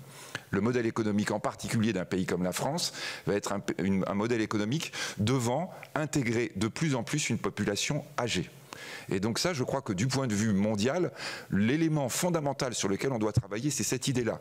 Le modèle économique en particulier d'un pays comme la France va être un modèle économique devant intégrer de plus en plus une population âgée. Et donc ça, je crois que du point de vue mondial, l'élément fondamental sur lequel on doit travailler, c'est cette idée-là.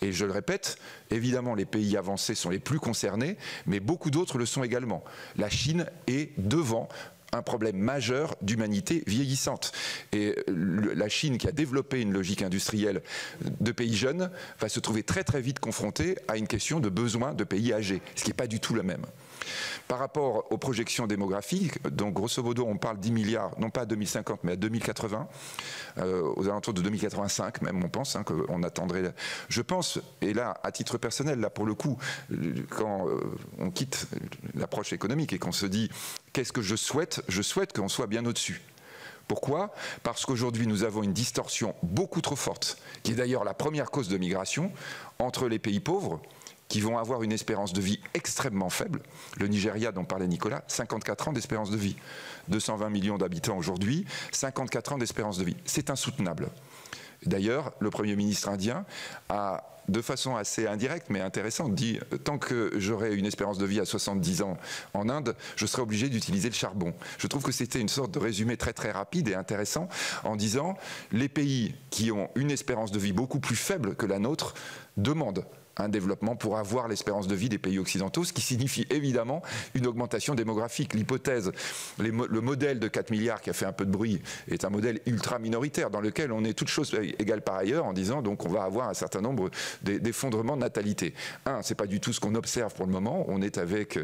Et je le répète, évidemment, les pays avancés sont les plus concernés, mais beaucoup d'autres le sont également. La Chine est devant un problème majeur d'humanité vieillissante. Et la Chine, qui a développé une logique industrielle de pays jeunes, va se trouver très très vite confrontée à une question de besoin de pays âgés, ce qui n'est pas du tout le même. Par rapport aux projections démographiques, donc grosso modo on parle 10 milliards, non pas à 2050 mais à 2080, aux alentours de 2085 même on pense qu'on attendrait. Je pense, et là à titre personnel, là pour le coup, quand on quitte l'approche économique et qu'on se dit qu'est-ce que je souhaite qu'on soit bien au-dessus. Pourquoi ? Parce qu'aujourd'hui nous avons une distorsion beaucoup trop forte, qui est d'ailleurs la première cause de migration, entre les pays pauvres, qui vont avoir une espérance de vie extrêmement faible. Le Nigeria dont parlait Nicolas, 54 ans d'espérance de vie. 220 millions d'habitants aujourd'hui, 54 ans d'espérance de vie. C'est insoutenable. D'ailleurs, le Premier ministre indien a, de façon assez indirecte mais intéressante, dit « Tant que j'aurai une espérance de vie à 70 ans en Inde, je serai obligé d'utiliser le charbon ». Je trouve que c'était une sorte de résumé très très rapide et intéressant en disant « Les pays qui ont une espérance de vie beaucoup plus faible que la nôtre demandent un développement pour avoir l'espérance de vie des pays occidentaux, ce qui signifie évidemment une augmentation démographique. L'hypothèse, le modèle de 4 milliards qui a fait un peu de bruit est un modèle ultra minoritaire dans lequel on est toutes choses égales par ailleurs en disant donc on va avoir un certain nombre d'effondrements de natalité. C'est pas du tout ce qu'on observe pour le moment. On est avec,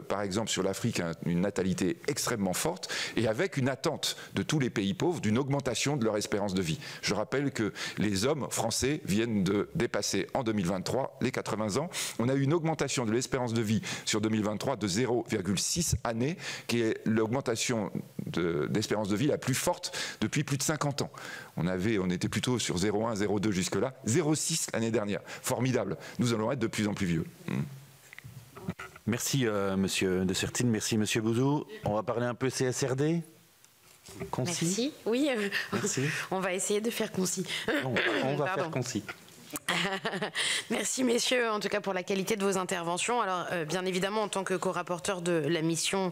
par exemple sur l'Afrique, une natalité extrêmement forte et avec une attente de tous les pays pauvres d'une augmentation de leur espérance de vie. Je rappelle que les hommes français viennent de dépasser en 2023 les 80 ans. On a eu une augmentation de l'espérance de vie sur 2023 de 0,6 années, qui est l'augmentation d'espérance de vie la plus forte depuis plus de 50 ans. On était plutôt sur 0,1, 0,2 jusque-là, 0,6 l'année dernière. Formidable. Nous allons être de plus en plus vieux. Merci Monsieur de Sertine, merci Monsieur Bouzou. On va parler un peu CSRD. Concis. Merci. Oui, merci. On va essayer de faire concis. On va faire concis. Merci messieurs en tout cas pour la qualité de vos interventions. Alors bien évidemment en tant que co-rapporteur de la mission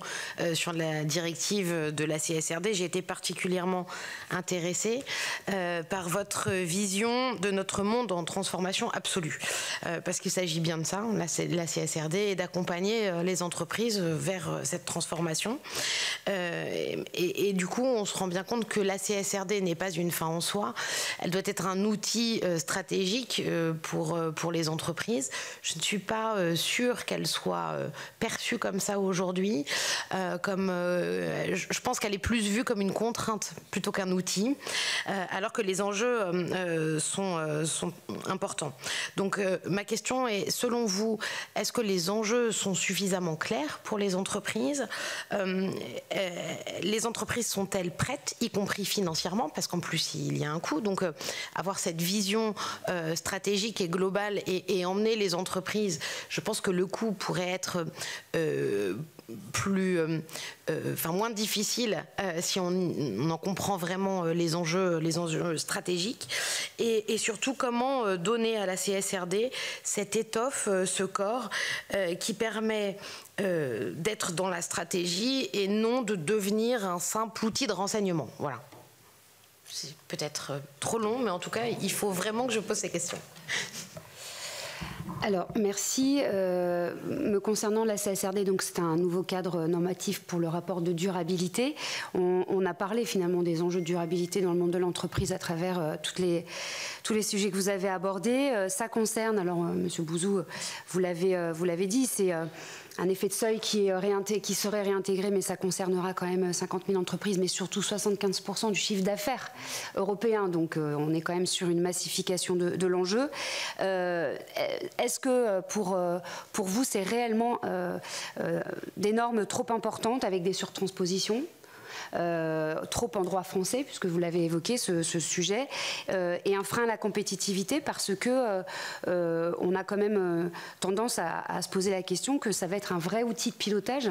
sur la directive de la CSRD, j'ai été particulièrement intéressée par votre vision de notre monde en transformation absolue, parce qu'il s'agit bien de ça, la CSRD, et d'accompagner les entreprises vers cette transformation et du coup on se rend bien compte que la CSRD n'est pas une fin en soi, elle doit être un outil stratégique pour les entreprises. Je ne suis pas sûre qu'elle soit perçue comme ça aujourd'hui. Je pense qu'elle est plus vue comme une contrainte plutôt qu'un outil, alors que les enjeux sont importants. Donc ma question est, selon vous, est-ce que les enjeux sont suffisamment clairs pour les entreprises ? Les entreprises sont-elles prêtes, y compris financièrement, parce qu'en plus il y a un coût, donc avoir cette vision stratégique et globale et emmener les entreprises, je pense que le coût pourrait être moins difficile si on en comprend vraiment les enjeux stratégiques et surtout comment donner à la CSRD cette étoffe, ce corps qui permet d'être dans la stratégie et non de devenir un simple outil de renseignement. Voilà. C'est peut-être trop long, mais en tout cas, il faut vraiment que je pose ces questions. Alors, merci. Me concernant la CSRD, donc c'est un nouveau cadre normatif pour le rapport de durabilité. On a parlé finalement des enjeux de durabilité dans le monde de l'entreprise à travers tous les sujets que vous avez abordés. Ça concerne, alors Monsieur Bouzou, vous l'avez dit, c'est un effet de seuil qui serait réintégré, mais ça concernera quand même 50 000 entreprises, mais surtout 75% du chiffre d'affaires européen. Donc on est quand même sur une massification de l'enjeu. Est-ce que pour vous, c'est réellement des normes trop importantes avec des surtranspositions ? Trop en droit français, puisque vous l'avez évoqué, ce sujet, et un frein à la compétitivité, parce que on a quand même tendance à se poser la question que ça va être un vrai outil de pilotage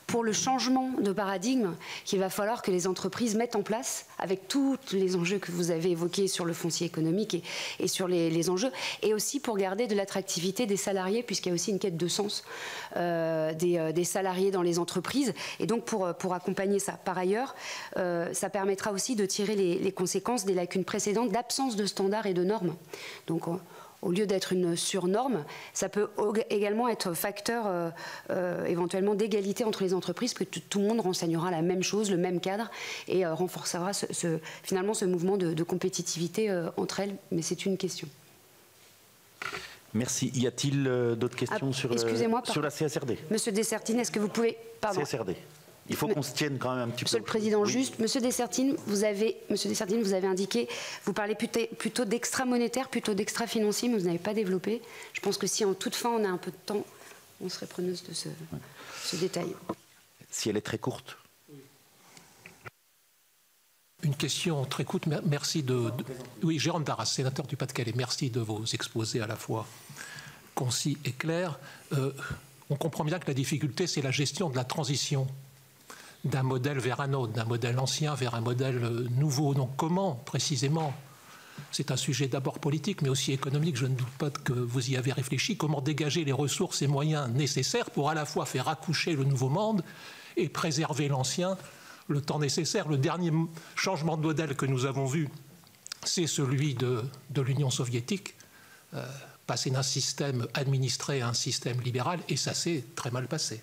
pour le changement de paradigme qu'il va falloir que les entreprises mettent en place, avec tous les enjeux que vous avez évoqués sur le foncier économique et sur les enjeux, et aussi pour garder de l'attractivité des salariés, puisqu'il y a aussi une quête de sens des salariés dans les entreprises, et donc pour accompagner ça. Par ailleurs, ça permettra aussi de tirer les conséquences des lacunes précédentes d'absence de standards et de normes. Donc, au lieu d'être une surnorme, ça peut également être facteur éventuellement d'égalité entre les entreprises, que tout le monde renseignera la même chose, le même cadre, et renforcera finalement ce mouvement de compétitivité entre elles. Mais c'est une question. Merci. Y a-t-il d'autres questions sur la CSRD? Monsieur Dessertine, est-ce que vous pouvez... Pardon. CSRD. Il faut qu'on se tienne quand même un petit peu. Monsieur le Président, juste, Monsieur Dessertine, vous avez indiqué, vous parlez plutôt d'extra-monétaire, plutôt d'extra-financier, mais vous n'avez pas développé. Je pense que si en toute fin on a un peu de temps, on serait preneuse de ce détail. Si elle est très courte. Une question très courte. Merci oui, Jérôme Darras, sénateur du Pas-de-Calais. Merci de vos exposés à la fois concis et clairs. On comprend bien que la difficulté, c'est la gestion de la transition d'un modèle vers un autre, d'un modèle ancien vers un modèle nouveau. Donc comment, précisément, c'est un sujet d'abord politique, mais aussi économique, je ne doute pas que vous y avez réfléchi, comment dégager les ressources et moyens nécessaires pour à la fois faire accoucher le nouveau monde et préserver l'ancien le temps nécessaire. Le dernier changement de modèle que nous avons vu, c'est celui de l'Union soviétique, passer d'un système administré à un système libéral, et ça s'est très mal passé.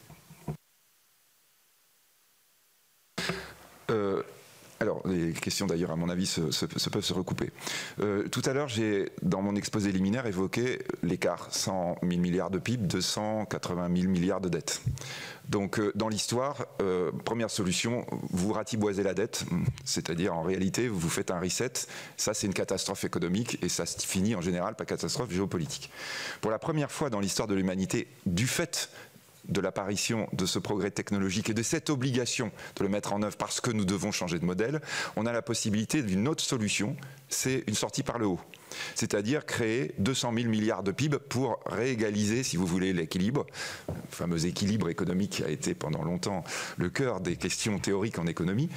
Alors, les questions d'ailleurs, à mon avis, peuvent se recouper. Tout à l'heure, j'ai, dans mon exposé liminaire, évoqué l'écart 100 000 milliards de PIB, 280 000 milliards de dettes. Donc, dans l'histoire, première solution, vous ratiboisez la dette, c'est-à-dire, en réalité, vous faites un reset. Ça, c'est une catastrophe économique, et ça se finit en général par catastrophe géopolitique. Pour la première fois dans l'histoire de l'humanité, du fait de l'apparition de ce progrès technologique et de cette obligation de le mettre en œuvre parce que nous devons changer de modèle, on a la possibilité d'une autre solution, c'est une sortie par le haut. C'est-à-dire créer 200 000 milliards de PIB pour réégaliser, si vous voulez, l'équilibre, le fameux équilibre économique qui a été pendant longtemps le cœur des questions théoriques en économie,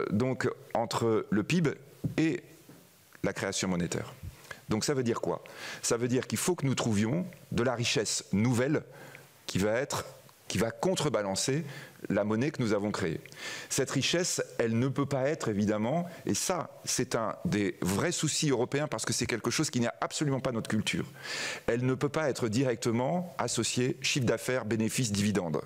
donc entre le PIB et la création monétaire. Donc ça veut dire quoi? Ça veut dire qu'il faut que nous trouvions de la richesse nouvelle qui va contrebalancer la monnaie que nous avons créée. Cette richesse, elle ne peut pas être, évidemment, et ça, c'est un des vrais soucis européens parce que c'est quelque chose qui n'est absolument pas notre culture. Elle ne peut pas être directement associée chiffre d'affaires, bénéfices, dividendes,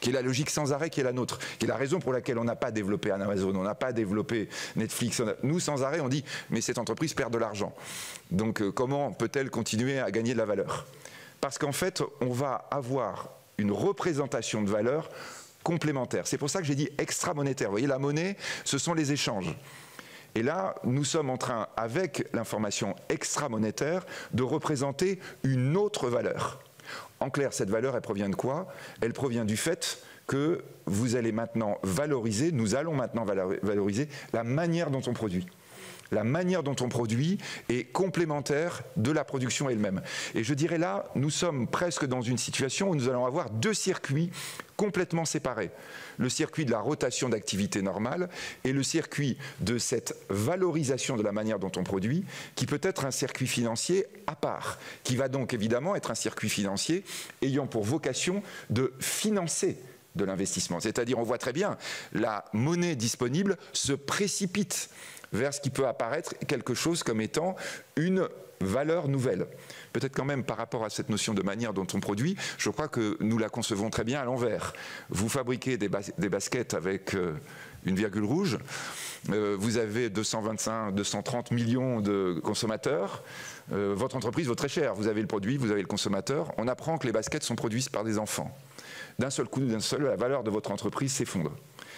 qui est la logique sans arrêt qui est la nôtre, qui est la raison pour laquelle on n'a pas développé Amazon, on n'a pas développé Netflix. Nous, sans arrêt, on dit « mais cette entreprise perd de l'argent. Donc comment peut-elle continuer à gagner de la valeur ?» Parce qu'en fait, on va avoir une représentation de valeur complémentaire. C'est pour ça que j'ai dit extra-monétaire. Vous voyez, la monnaie, ce sont les échanges. Et là, nous sommes en train, avec l'information extra-monétaire, de représenter une autre valeur. En clair, cette valeur, elle provient de quoi? Elle provient du fait que vous allez maintenant valoriser, nous allons maintenant valoriser la manière dont on produit. La manière dont on produit est complémentaire de la production elle-même. Et je dirais là, nous sommes presque dans une situation où nous allons avoir deux circuits complètement séparés. Le circuit de la rotation d'activité normale et le circuit de cette valorisation de la manière dont on produit, qui peut être un circuit financier à part, qui va donc évidemment être un circuit financier ayant pour vocation de financer de l'investissement. C'est-à-dire, on voit très bien, la monnaie disponible se précipite vers ce qui peut apparaître quelque chose comme étant une valeur nouvelle. Peut-être quand même par rapport à cette notion de manière dont on produit, je crois que nous la concevons très bien à l'envers. Vous fabriquez des baskets avec une virgule rouge, vous avez 225, 230 millions de consommateurs, votre entreprise vaut très cher, vous avez le produit, vous avez le consommateur, on apprend que les baskets sont produites par des enfants. D'un seul coup, la valeur de votre entreprise s'effondre.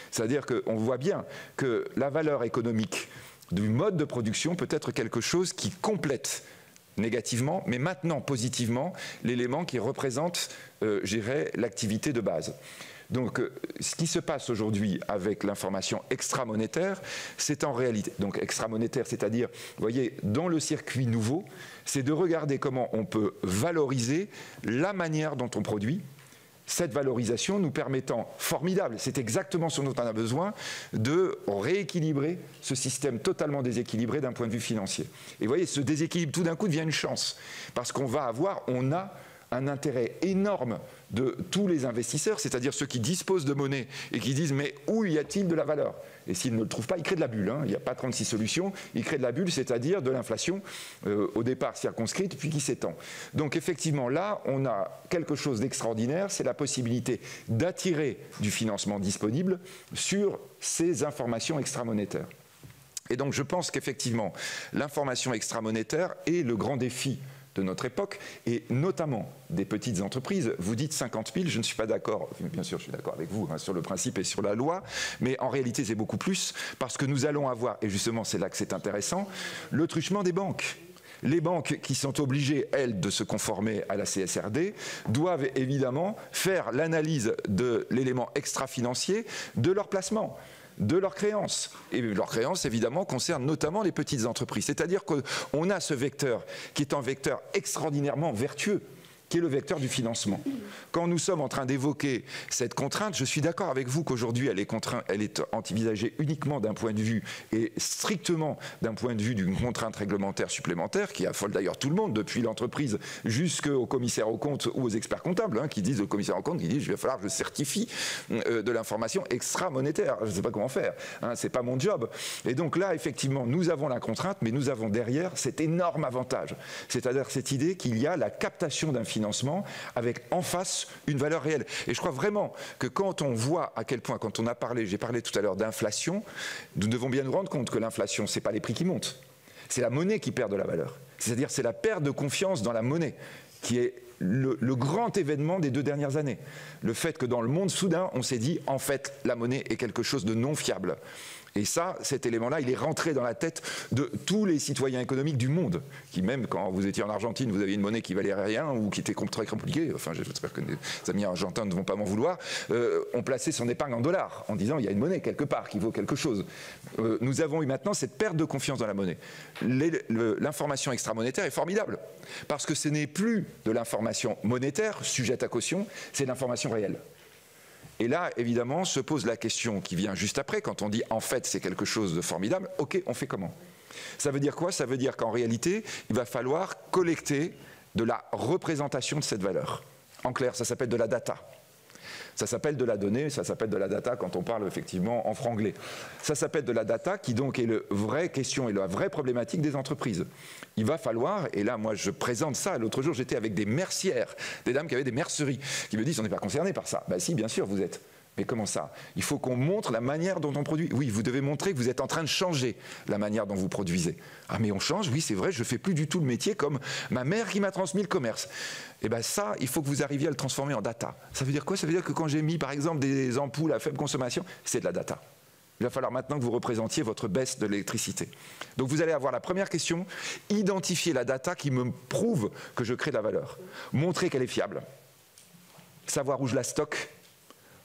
C'est-à-dire qu'on voit bien que la valeur économique du mode de production peut être quelque chose qui complète négativement, mais maintenant positivement, l'élément qui représente, l'activité de base. Donc, ce qui se passe aujourd'hui avec l'information extra-monétaire, c'est en réalité, donc extra-monétaire, c'est-à-dire, vous voyez, dans le circuit nouveau, c'est de regarder comment on peut valoriser la manière dont on produit, cette valorisation nous permettant, formidable, c'est exactement ce dont on a besoin, de rééquilibrer ce système totalement déséquilibré d'un point de vue financier. Et vous voyez, ce déséquilibre tout d'un coup devient une chance, parce qu'on a un intérêt énorme de tous les investisseurs, c'est-à-dire ceux qui disposent de monnaie et qui disent mais où y a-t-il de la valeur? Et s'ils ne le trouvent pas, ils créent de la bulle. Il n'y a pas 36 solutions, ils créent de la bulle, c'est-à-dire de l'inflation au départ circonscrite puis qui s'étend. Donc effectivement là, on a quelque chose d'extraordinaire, c'est la possibilité d'attirer du financement disponible sur ces informations extramonétaires. Et donc je pense qu'effectivement, l'information extramonétaire est le grand défi de notre époque, et notamment des petites entreprises. Vous dites 50 000, je ne suis pas d'accord, bien sûr je suis d'accord avec vous sur le principe et sur la loi, mais en réalité c'est beaucoup plus, parce que nous allons avoir, et justement c'est là que c'est intéressant, le truchement des banques. Les banques qui sont obligées, elles, de se conformer à la CSRD, doivent évidemment faire l'analyse de l'élément extra-financier de leur placement, de leurs créances. Et leurs créances, évidemment, concernent notamment les petites entreprises. C'est-à-dire qu'on a ce vecteur qui est un vecteur extraordinairement vertueux, qui est le vecteur du financement. Quand nous sommes en train d'évoquer cette contrainte, je suis d'accord avec vous qu'aujourd'hui elle est envisagée uniquement d'un point de vue et strictement d'un point de vue d'une contrainte réglementaire supplémentaire qui affole d'ailleurs tout le monde, depuis l'entreprise jusqu'au commissaire aux comptes ou aux experts comptables, qui disent au commissaire aux comptes, qui disent il va falloir que je certifie de l'information extra-monétaire. Je ne sais pas comment faire, c'est pas mon job. Et donc là, effectivement, nous avons la contrainte, mais nous avons derrière cet énorme avantage, c'est-à-dire cette idée qu'il y a la captation d'un financement avec en face une valeur réelle. Et je crois vraiment que quand on voit à quel point, quand j'ai parlé tout à l'heure d'inflation, nous devons bien nous rendre compte que l'inflation, ce n'est pas les prix qui montent, c'est la monnaie qui perd de la valeur. C'est-à-dire c'est la perte de confiance dans la monnaie qui est le grand événement des 2 dernières années. Le fait que dans le monde, soudain, on s'est dit, en fait, la monnaie est quelque chose de non fiable. Et ça, cet élément-là, il est rentré dans la tête de tous les citoyens économiques du monde, qui même quand vous étiez en Argentine, vous aviez une monnaie qui valait rien ou qui était très compliquée, enfin j'espère que les amis argentins ne vont pas m'en vouloir, on plaçait son épargne en dollars en disant il y a une monnaie quelque part qui vaut quelque chose. Nous avons eu maintenant cette perte de confiance dans la monnaie. L'information extramonétaire est formidable, parce que ce n'est plus de l'information monétaire sujette à caution, c'est l'information réelle. Et là, évidemment, se pose la question qui vient juste après, quand on dit en fait c'est quelque chose de formidable, ok, on fait comment? Ça veut dire quoi? Ça veut dire qu'en réalité, il va falloir collecter de la représentation de cette valeur. En clair, ça s'appelle de la data. Ça s'appelle de la donnée, ça s'appelle de la data quand on parle effectivement en franglais. Ça s'appelle de la data qui donc est la vraie question et la vraie problématique des entreprises. Il va falloir, et là moi je présente ça, l'autre jour j'étais avec des mercières, des dames qui avaient des merceries, qui me disent on n'est pas concerné par ça. Ben si, bien sûr vous êtes. Mais comment ça? Il faut qu'on montre la manière dont on produit. Oui, vous devez montrer que vous êtes en train de changer la manière dont vous produisez. Ah mais on change, oui c'est vrai, je ne fais plus du tout le métier comme ma mère qui m'a transmis le commerce. Et bien ça, il faut que vous arriviez à le transformer en data. Ça veut dire quoi? Ça veut dire que quand j'ai mis par exemple des ampoules à faible consommation, c'est de la data. Il va falloir maintenant que vous représentiez votre baisse de l'électricité. Donc vous allez avoir la première question, identifier la data qui me prouve que je crée de la valeur. Montrer qu'elle est fiable. Savoir où je la stocke.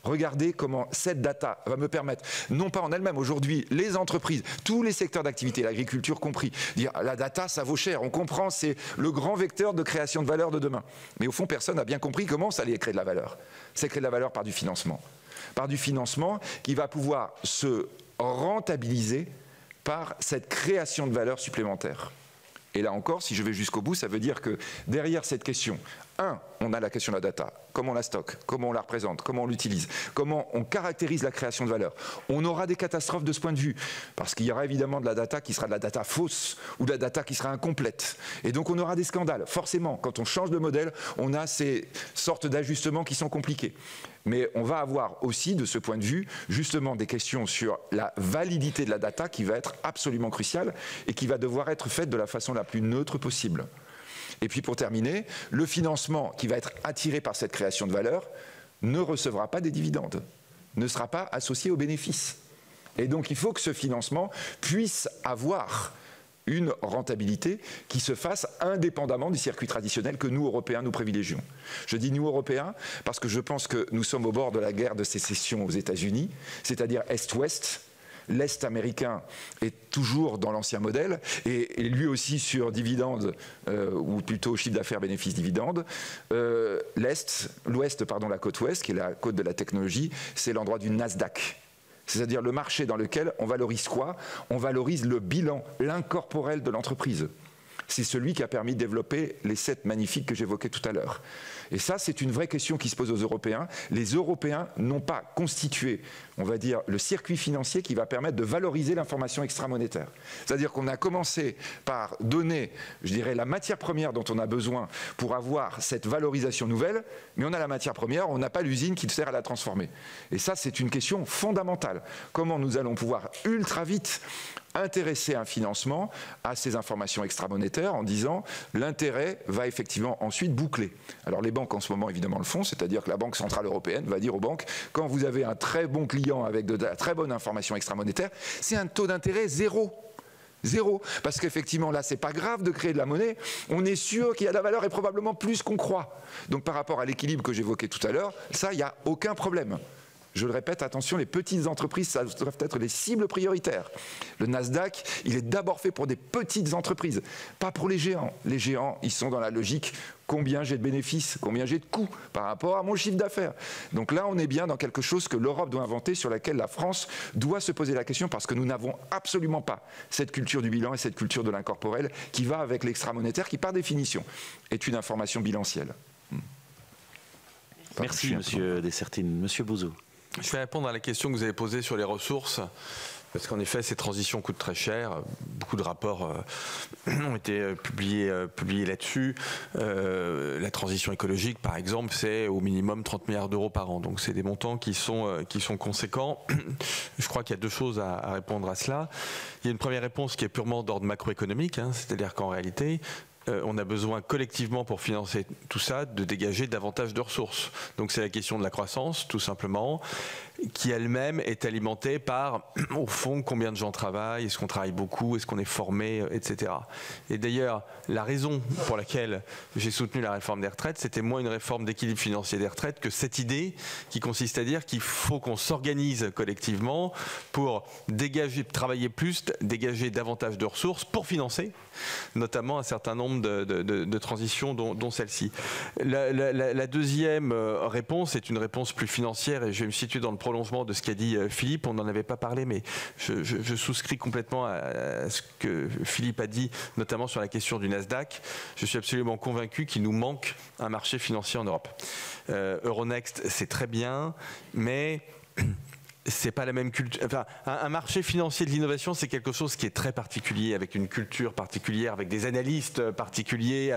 Regardez comment cette data va me permettre, non pas en elle-même, aujourd'hui, les entreprises, tous les secteurs d'activité, l'agriculture compris, dire la data, ça vaut cher, on comprend, c'est le grand vecteur de création de valeur de demain. Mais au fond, personne n'a bien compris comment ça allait créer de la valeur. C'est créer de la valeur par du financement. Par du financement qui va pouvoir se rentabiliser par cette création de valeur supplémentaire. Et là encore, si je vais jusqu'au bout, ça veut dire que derrière cette question, on a la question de la data, comment on la stocke, comment on la représente, comment on l'utilise, comment on caractérise la création de valeur. On aura des catastrophes de ce point de vue, parce qu'il y aura évidemment de la data qui sera de la data fausse, ou de la data qui sera incomplète. Et donc on aura des scandales. Forcément, quand on change de modèle, on a ces sortes d'ajustements qui sont compliqués. Mais on va avoir aussi, de ce point de vue, justement des questions sur la validité de la data qui va être absolument cruciale et qui va devoir être faite de la façon la plus neutre possible. Et puis pour terminer, le financement qui va être attiré par cette création de valeur ne recevra pas des dividendes, ne sera pas associé aux bénéfices. Et donc il faut que ce financement puisse avoir une rentabilité qui se fasse indépendamment du circuit traditionnel que nous, Européens, nous privilégions. Je dis nous, Européens, parce que je pense que nous sommes au bord de la guerre de sécession aux États-Unis, c'est-à-dire Est-Ouest. L'Est américain est toujours dans l'ancien modèle, et lui aussi sur dividendes, ou plutôt chiffre d'affaires, bénéfices, dividendes. L'Ouest, pardon, la côte Ouest, qui est la côte de la technologie, c'est l'endroit du Nasdaq. C'est-à-dire le marché dans lequel on valorise quoi? On valorise le bilan, l'incorporel de l'entreprise. C'est celui qui a permis de développer les 7 magnifiques que j'évoquais tout à l'heure. Et ça, c'est une vraie question qui se pose aux Européens. Les Européens n'ont pas constitué, on va dire, le circuit financier qui va permettre de valoriser l'information extramonétaire. C'est-à-dire qu'on a commencé par donner, je dirais, la matière première dont on a besoin pour avoir cette valorisation nouvelle, mais on a la matière première, on n'a pas l'usine qui sert à la transformer. Et ça, c'est une question fondamentale. Comment nous allons pouvoir ultra vite intéresser un financement à ces informations extramonétaires en disant l'intérêt va effectivement ensuite boucler. Alors les banques en ce moment évidemment le font, c'est-à-dire que la Banque Centrale Européenne va dire aux banques, quand vous avez un très bon client avec de la très bonne information extramonétaire, c'est un taux d'intérêt zéro. Zéro. Parce qu'effectivement, là, c'est pas grave de créer de la monnaie. On est sûr qu'il y a de la valeur et probablement plus qu'on croit. Donc par rapport à l'équilibre que j'évoquais tout à l'heure, ça, il n'y a aucun problème. Je le répète, attention, les petites entreprises, ça doivent être les cibles prioritaires. Le Nasdaq, il est d'abord fait pour des petites entreprises, pas pour les géants. Les géants, ils sont dans la logique combien j'ai de bénéfices, combien j'ai de coûts par rapport à mon chiffre d'affaires. Donc là, on est bien dans quelque chose que l'Europe doit inventer, sur laquelle la France doit se poser la question, parce que nous n'avons absolument pas cette culture du bilan et cette culture de l'incorporel qui va avec l'extra-monétaire, qui par définition est une information bilancielle. Merci, Monsieur Dessertine. Monsieur Bouzou. Je vais répondre à la question que vous avez posée sur les ressources, parce qu'en effet, ces transitions coûtent très cher. Beaucoup de rapports ont été publiés là-dessus. La transition écologique, par exemple, c'est au minimum 30 milliards d'euros par an. Donc, c'est des montants qui sont conséquents. Je crois qu'il y a 2 choses à répondre à cela. Il y a une première réponse qui est purement d'ordre macroéconomique, c'est-à-dire qu'en réalité, on a besoin collectivement pour financer tout ça de dégager davantage de ressources. Donc c'est la question de la croissance, tout simplement, qui elle-même est alimentée par, au fond, combien de gens travaillent, est-ce qu'on travaille beaucoup, est-ce qu'on est formé, etc. Et d'ailleurs, la raison pour laquelle j'ai soutenu la réforme des retraites, c'était moins une réforme d'équilibre financier des retraites que cette idée qui consiste à dire qu'il faut qu'on s'organise collectivement pour dégager, travailler plus, dégager davantage de ressources pour financer, notamment un certain nombre de transitions dont celle-ci. La deuxième réponse est une réponse plus financière, et je vais me situer dans le prolongement de ce qu'a dit Philippe. On n'en avait pas parlé, mais je souscris complètement à ce que Philippe a dit, notamment sur la question du Nasdaq. Je suis absolument convaincu qu'il nous manque un marché financier en Europe. Euronext, c'est très bien, mais c'est pas la même culture. Enfin, un marché financier de l'innovation, c'est quelque chose qui est très particulier, avec une culture particulière, avec des analystes particuliers,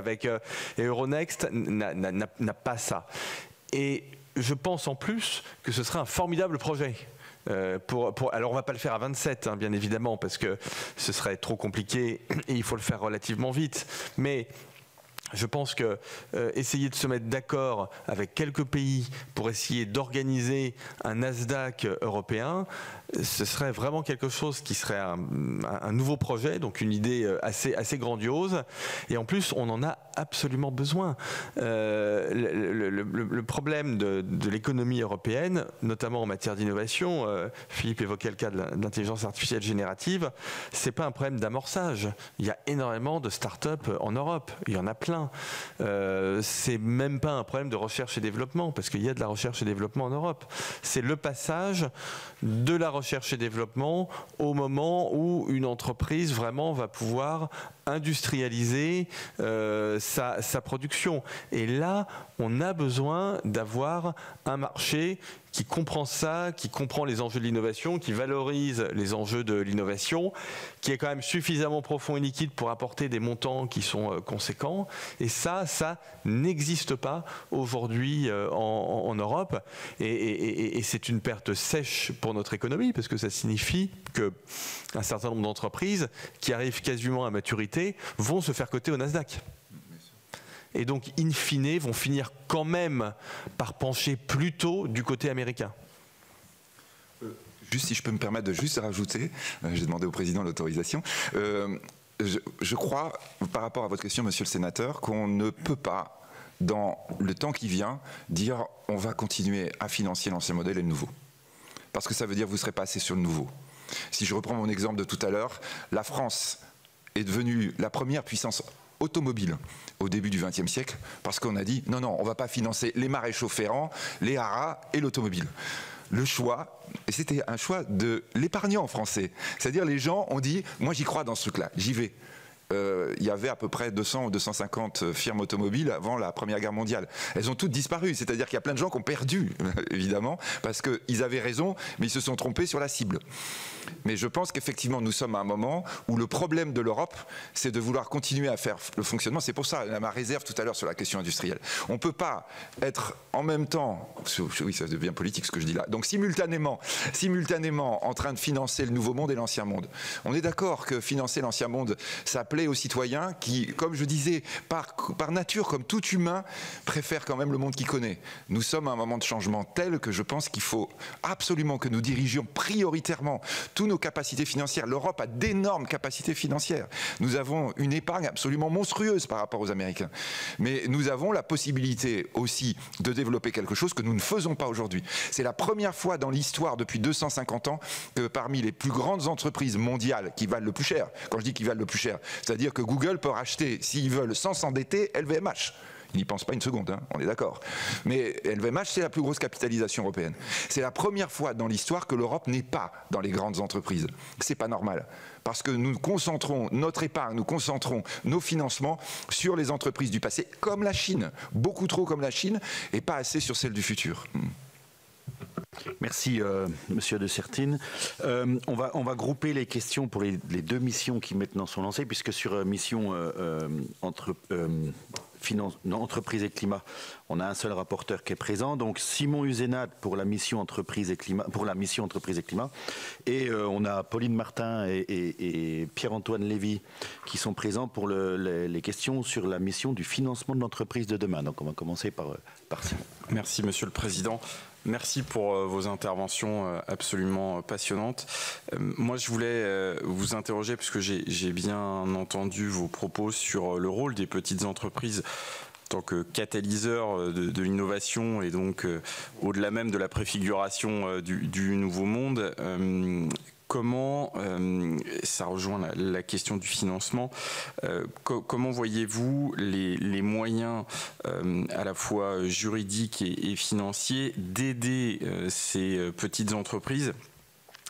et Euronext n'a pas ça. Et je pense en plus que ce serait un formidable projet. Alors on ne va pas le faire à 27, bien évidemment, parce que ce serait trop compliqué et il faut le faire relativement vite. Mais je pense que essayer de se mettre d'accord avec quelques pays pour essayer d'organiser un Nasdaq européen, ce serait vraiment quelque chose qui serait un nouveau projet, donc une idée assez grandiose. Et en plus, on en a absolument besoin. Le problème de l'économie européenne, notamment en matière d'innovation, Philippe évoquait le cas de l'intelligence artificielle générative, c'est pas un problème d'amorçage. Il y a énormément de start-up en Europe, il y en a plein. C'est même pas un problème de recherche et développement, parce qu'il y a de la recherche et développement en Europe. C'est le passage de la recherche et développement au moment où une entreprise vraiment va pouvoir industrialiser sa production. Et là, on a besoin d'avoir un marché qui comprend ça, qui comprend les enjeux de l'innovation, qui valorise les enjeux de l'innovation, qui est quand même suffisamment profond et liquide pour apporter des montants qui sont conséquents. Et ça n'existe pas aujourd'hui en Europe. Et c'est une perte sèche pour notre économie, parce que ça signifie qu'un certain nombre d'entreprises qui arrivent quasiment à maturité vont se faire coter au Nasdaq. Et donc, in fine, vont finir quand même par pencher plutôt du côté américain. Juste si je peux me permettre de juste rajouter, j'ai demandé au président l'autorisation, je crois, par rapport à votre question, monsieur le sénateur, qu'on ne peut pas, dans le temps qui vient, dire on va continuer à financer l'ancien modèle et le nouveau. Parce que ça veut dire que vous ne serez pas assez sur le nouveau. Si je reprends mon exemple de tout à l'heure, la France est devenue la première puissance automobile au début du XXe siècle, parce qu'on a dit non, on ne va pas financer les maréchaux ferrants, les haras et l'automobile. Le choix, et c'était un choix de l'épargnant français, c'est-à-dire les gens ont dit moi j'y crois dans ce truc-là, j'y vais. Il y avait à peu près 200 ou 250 firmes automobiles avant la Première Guerre mondiale. Elles ont toutes disparu, c'est-à-dire qu'il y a plein de gens qui ont perdu, évidemment, parce qu'ils avaient raison, mais ils se sont trompés sur la cible. Mais je pense qu'effectivement, nous sommes à un moment où le problème de l'Europe, c'est de vouloir continuer à faire le fonctionnement. C'est pour ça ma réserve tout à l'heure sur la question industrielle. On ne peut pas être en même temps, oui, ça devient politique ce que je dis là, donc simultanément en train de financer le nouveau monde et l'ancien monde. On est d'accord que financer l'ancien monde, ça plaît aux citoyens qui, comme je disais, par nature, comme tout humain, préfèrent quand même le monde qu'il connaît. Nous sommes à un moment de changement tel que je pense qu'il faut absolument que nous dirigions prioritairement toutes nos capacités financières. L'Europe a d'énormes capacités financières. Nous avons une épargne absolument monstrueuse par rapport aux Américains. Mais nous avons la possibilité aussi de développer quelque chose que nous ne faisons pas aujourd'hui. C'est la première fois dans l'histoire, depuis 250 ans, que parmi les plus grandes entreprises mondiales qui valent le plus cher, quand je dis qu'ils valent le plus cher, c'est-à-dire que Google peut racheter, s'ils veulent, sans s'endetter, LVMH. Ils n'y pensent pas une seconde, hein, on est d'accord. Mais LVMH, c'est la plus grosse capitalisation européenne. C'est la première fois dans l'histoire que l'Europe n'est pas dans les grandes entreprises. C'est pas normal. Parce que nous concentrons notre épargne, nous concentrons nos financements sur les entreprises du passé, comme la Chine. Beaucoup trop comme la Chine, et pas assez sur celles du futur. Merci, monsieur de Sertine. On va grouper les questions pour les deux missions qui maintenant sont lancées, puisque sur mission entreprise et climat, on a un seul rapporteur qui est présent. Donc Simon Uzenat pour la mission entreprise et climat, et on a Pauline Martin et Pierre-Antoine Lévy qui sont présents pour les questions sur la mission du financement de l'entreprise de demain. Donc on va commencer par Simon. Merci, monsieur le président. Merci pour vos interventions absolument passionnantes. Moi, je voulais vous interroger, puisque j'ai bien entendu vos propos sur le rôle des petites entreprises en tant que catalyseur de l'innovation et donc au-delà même de la préfiguration du nouveau monde. Comment, ça rejoint la question du financement, comment voyez-vous les moyens à la fois juridiques et financiers d'aider ces petites entreprises ?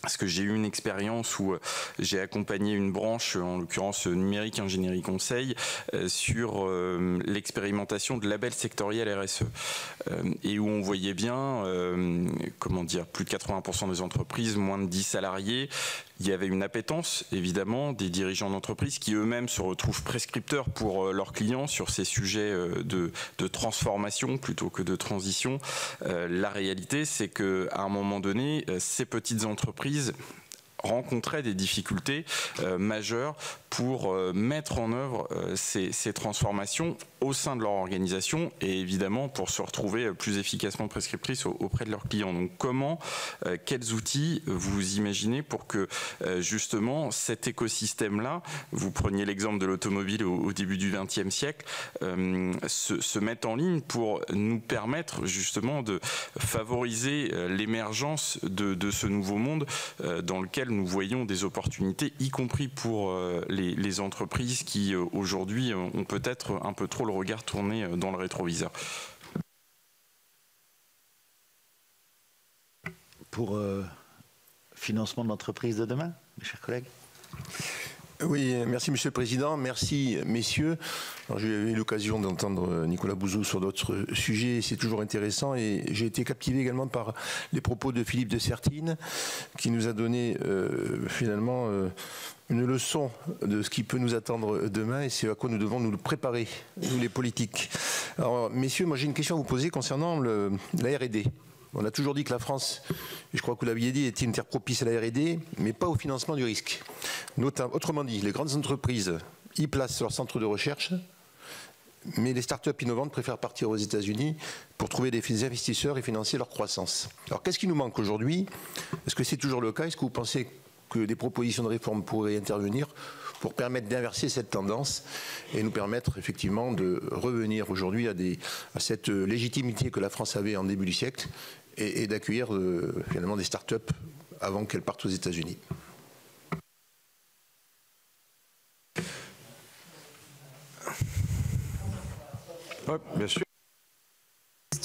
Parce que j'ai eu une expérience où j'ai accompagné une branche, en l'occurrence numérique ingénierie conseil, sur l'expérimentation de labels sectoriels RSE. Et où on voyait bien, plus de 80% des entreprises, moins de 10 salariés. Il y avait une appétence, évidemment, des dirigeants d'entreprise qui eux-mêmes se retrouvent prescripteurs pour leurs clients sur ces sujets de transformation plutôt que de transition. La réalité, c'est qu'à un moment donné, ces petites entreprises rencontraient des difficultés majeures pour mettre en œuvre ces transformations au sein de leur organisation et évidemment pour se retrouver plus efficacement prescriptrices auprès de leurs clients. Donc comment, quels outils vous imaginez pour que justement cet écosystème-là, vous preniez l'exemple de l'automobile au début du XXe siècle, se mette en ligne pour nous permettre justement de favoriser l'émergence de ce nouveau monde dans lequel nous voyons des opportunités, y compris pour les entreprises qui aujourd'hui ont peut-être un peu trop le regard tourné dans le rétroviseur. Pour financement de l'entreprise de demain, mes chers collègues. Oui, merci Monsieur le Président, merci messieurs. J'ai eu l'occasion d'entendre Nicolas Bouzou sur d'autres sujets, c'est toujours intéressant et j'ai été captivé également par les propos de Philippe de Sertine qui nous a donné finalement une leçon de ce qui peut nous attendre demain et c'est à quoi nous devons nous préparer, nous les politiques. Alors messieurs, moi j'ai une question à vous poser concernant la R&D. On a toujours dit que la France, et je crois que vous l'aviez dit, était une terre propice à la R&D, mais pas au financement du risque. Autrement dit, les grandes entreprises y placent leur centre de recherche, mais les start-up innovantes préfèrent partir aux États-Unis pour trouver des investisseurs et financer leur croissance. Alors qu'est-ce qui nous manque aujourd'hui? Est-ce que c'est toujours le cas? Est-ce que vous pensez que des propositions de réforme pourraient intervenir pour permettre d'inverser cette tendance et nous permettre effectivement de revenir aujourd'hui à cette légitimité que la France avait en début du siècle et d'accueillir finalement des start-up avant qu'elles partent aux États-Unis. Oui, bien sûr.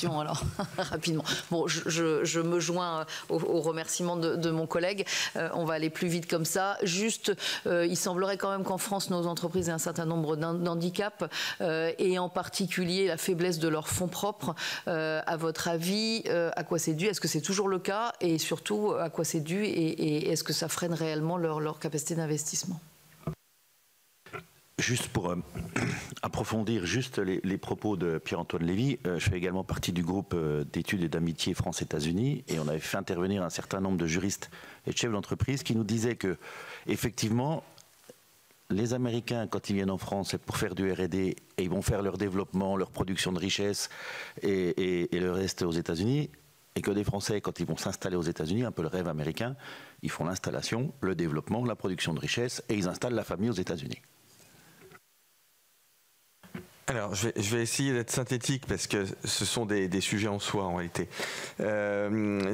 Alors, rapidement. Bon, je me joins au remerciement de mon collègue. On va aller plus vite comme ça. Juste, il semblerait quand même qu'en France, nos entreprises aient un certain nombre d'handicaps et en particulier la faiblesse de leurs fonds propres. À votre avis, à quoi c'est dû? Est-ce que c'est toujours le cas? Et surtout, à quoi c'est dû? Et est-ce que ça freine réellement leur capacité d'investissement? Juste pour approfondir juste les propos de Pierre-Antoine Lévy, je fais également partie du groupe d'études et d'amitié France-États-Unis et on avait fait intervenir un certain nombre de juristes et de chefs d'entreprise qui nous disaient que, effectivement, les Américains, quand ils viennent en France, c'est pour faire du R&D et ils vont faire leur développement, leur production de richesse et le reste aux États-Unis. Et que des Français, quand ils vont s'installer aux États-Unis, un peu le rêve américain, ils font l'installation, le développement, la production de richesse et ils installent la famille aux États-Unis. Alors, je vais essayer d'être synthétique parce que ce sont des sujets en soi en réalité.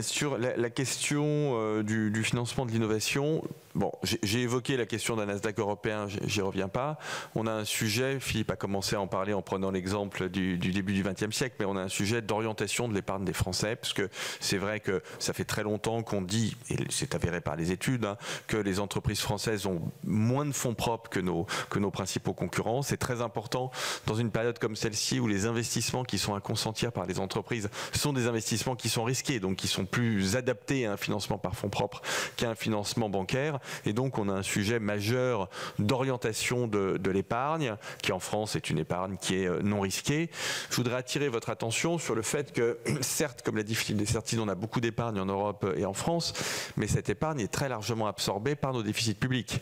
Sur la question du financement de l'innovation, bon, j'ai évoqué la question d'un Nasdaq européen, j'y reviens pas. On a un sujet, Philippe a commencé à en parler en prenant l'exemple du début du XXe siècle, mais on a un sujet d'orientation de l'épargne des Français, parce que c'est vrai que ça fait très longtemps qu'on dit, et c'est avéré par les études, hein, que les entreprises françaises ont moins de fonds propres que nos principaux concurrents. C'est très important dans une période comme celle-ci où les investissements qui sont à consentir par les entreprises sont des investissements qui sont risqués, donc qui sont plus adaptés à un financement par fonds propres qu'à un financement bancaire. Et donc on a un sujet majeur d'orientation de l'épargne, qui en France est une épargne qui est non risquée. Je voudrais attirer votre attention sur le fait que, certes, comme l'a dit Philippe Dessertine, on a beaucoup d'épargne en Europe et en France, mais cette épargne est très largement absorbée par nos déficits publics.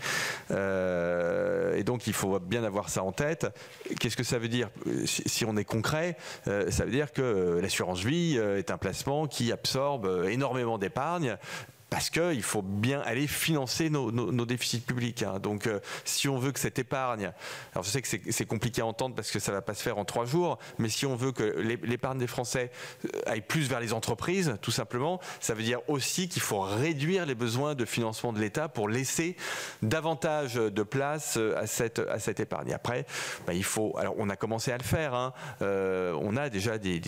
Et donc il faut bien avoir ça en tête. Qu'est-ce que ça veut dire? Si on est concret, ça veut dire que l'assurance vie est un placement qui absorbe énormément d'épargne. Parce qu'il faut bien aller financer nos déficits publics. Hein. Donc, si on veut que cette épargne, alors je sais que c'est compliqué à entendre parce que ça ne va pas se faire en 3 jours, mais si on veut que l'épargne des Français aille plus vers les entreprises, tout simplement, ça veut dire aussi qu'il faut réduire les besoins de financement de l'État pour laisser davantage de place à cette épargne. Et après, il faut. Alors, on a commencé à le faire. Hein. On a déjà des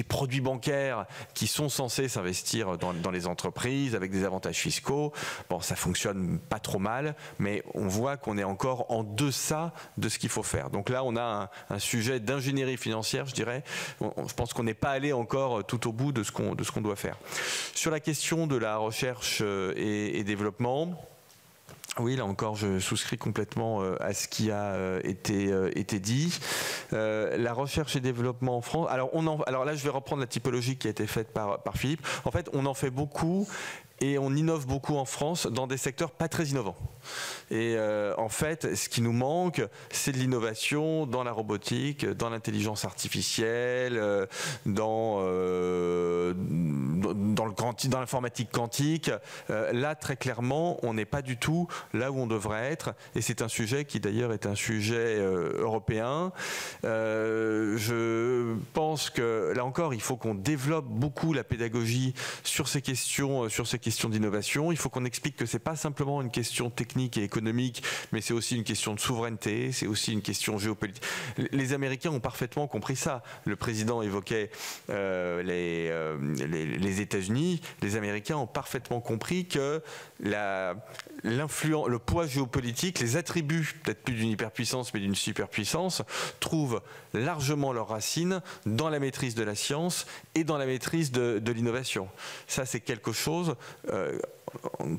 produits bancaires qui sont censés s'investir dans les entreprises avec des avantages fiscaux. Bon, ça fonctionne pas trop mal, mais on voit qu'on est encore en deçà de ce qu'il faut faire. Donc là, on a un sujet d'ingénierie financière, je dirais. Je pense qu'on n'est pas allé encore tout au bout de ce qu'on doit faire. Sur la question de la recherche et développement, oui, là encore, je souscris complètement à ce qui a été dit. La recherche et développement en France. Alors là, je vais reprendre la typologie qui a été faite par Philippe. En fait, on en fait beaucoup. et on innove beaucoup en France dans des secteurs pas très innovants. Et en fait, ce qui nous manque, c'est de l'innovation dans la robotique, dans l'intelligence artificielle, dans l'informatique quantique. Là, très clairement, on n'est pas du tout là où on devrait être. Et c'est un sujet qui, d'ailleurs, est un sujet européen. Je pense que, là encore, il faut qu'on développe beaucoup la pédagogie sur ces questions d'innovation. Il faut qu'on explique que ce n'est pas simplement une question technique et économique, mais c'est aussi une question de souveraineté, c'est aussi une question géopolitique. Les Américains ont parfaitement compris ça. Le président évoquait les États-Unis. Les Américains ont parfaitement compris que le poids géopolitique, les attributs, peut-être plus d'une hyperpuissance, mais d'une superpuissance, trouvent largement leurs racines dans la maîtrise de la science et dans la maîtrise de l'innovation. Ça, c'est quelque chose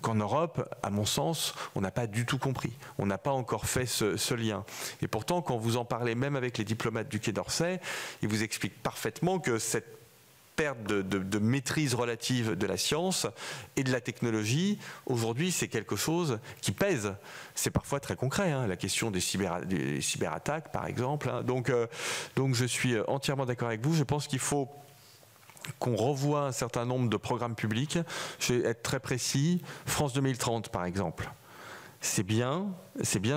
qu'en Europe, à mon sens, on n'a pas du tout compris. On n'a pas encore fait ce lien. Et pourtant, quand vous en parlez même avec les diplomates du Quai d'Orsay, ils vous expliquent parfaitement que cette perte de maîtrise relative de la science et de la technologie, aujourd'hui, c'est quelque chose qui pèse. C'est parfois très concret, hein, la question des cyberattaques, par exemple. Hein. Donc je suis entièrement d'accord avec vous. Je pense qu'il faut qu'on revoie un certain nombre de programmes publics. Je vais être très précis. France 2030, par exemple. C'est bien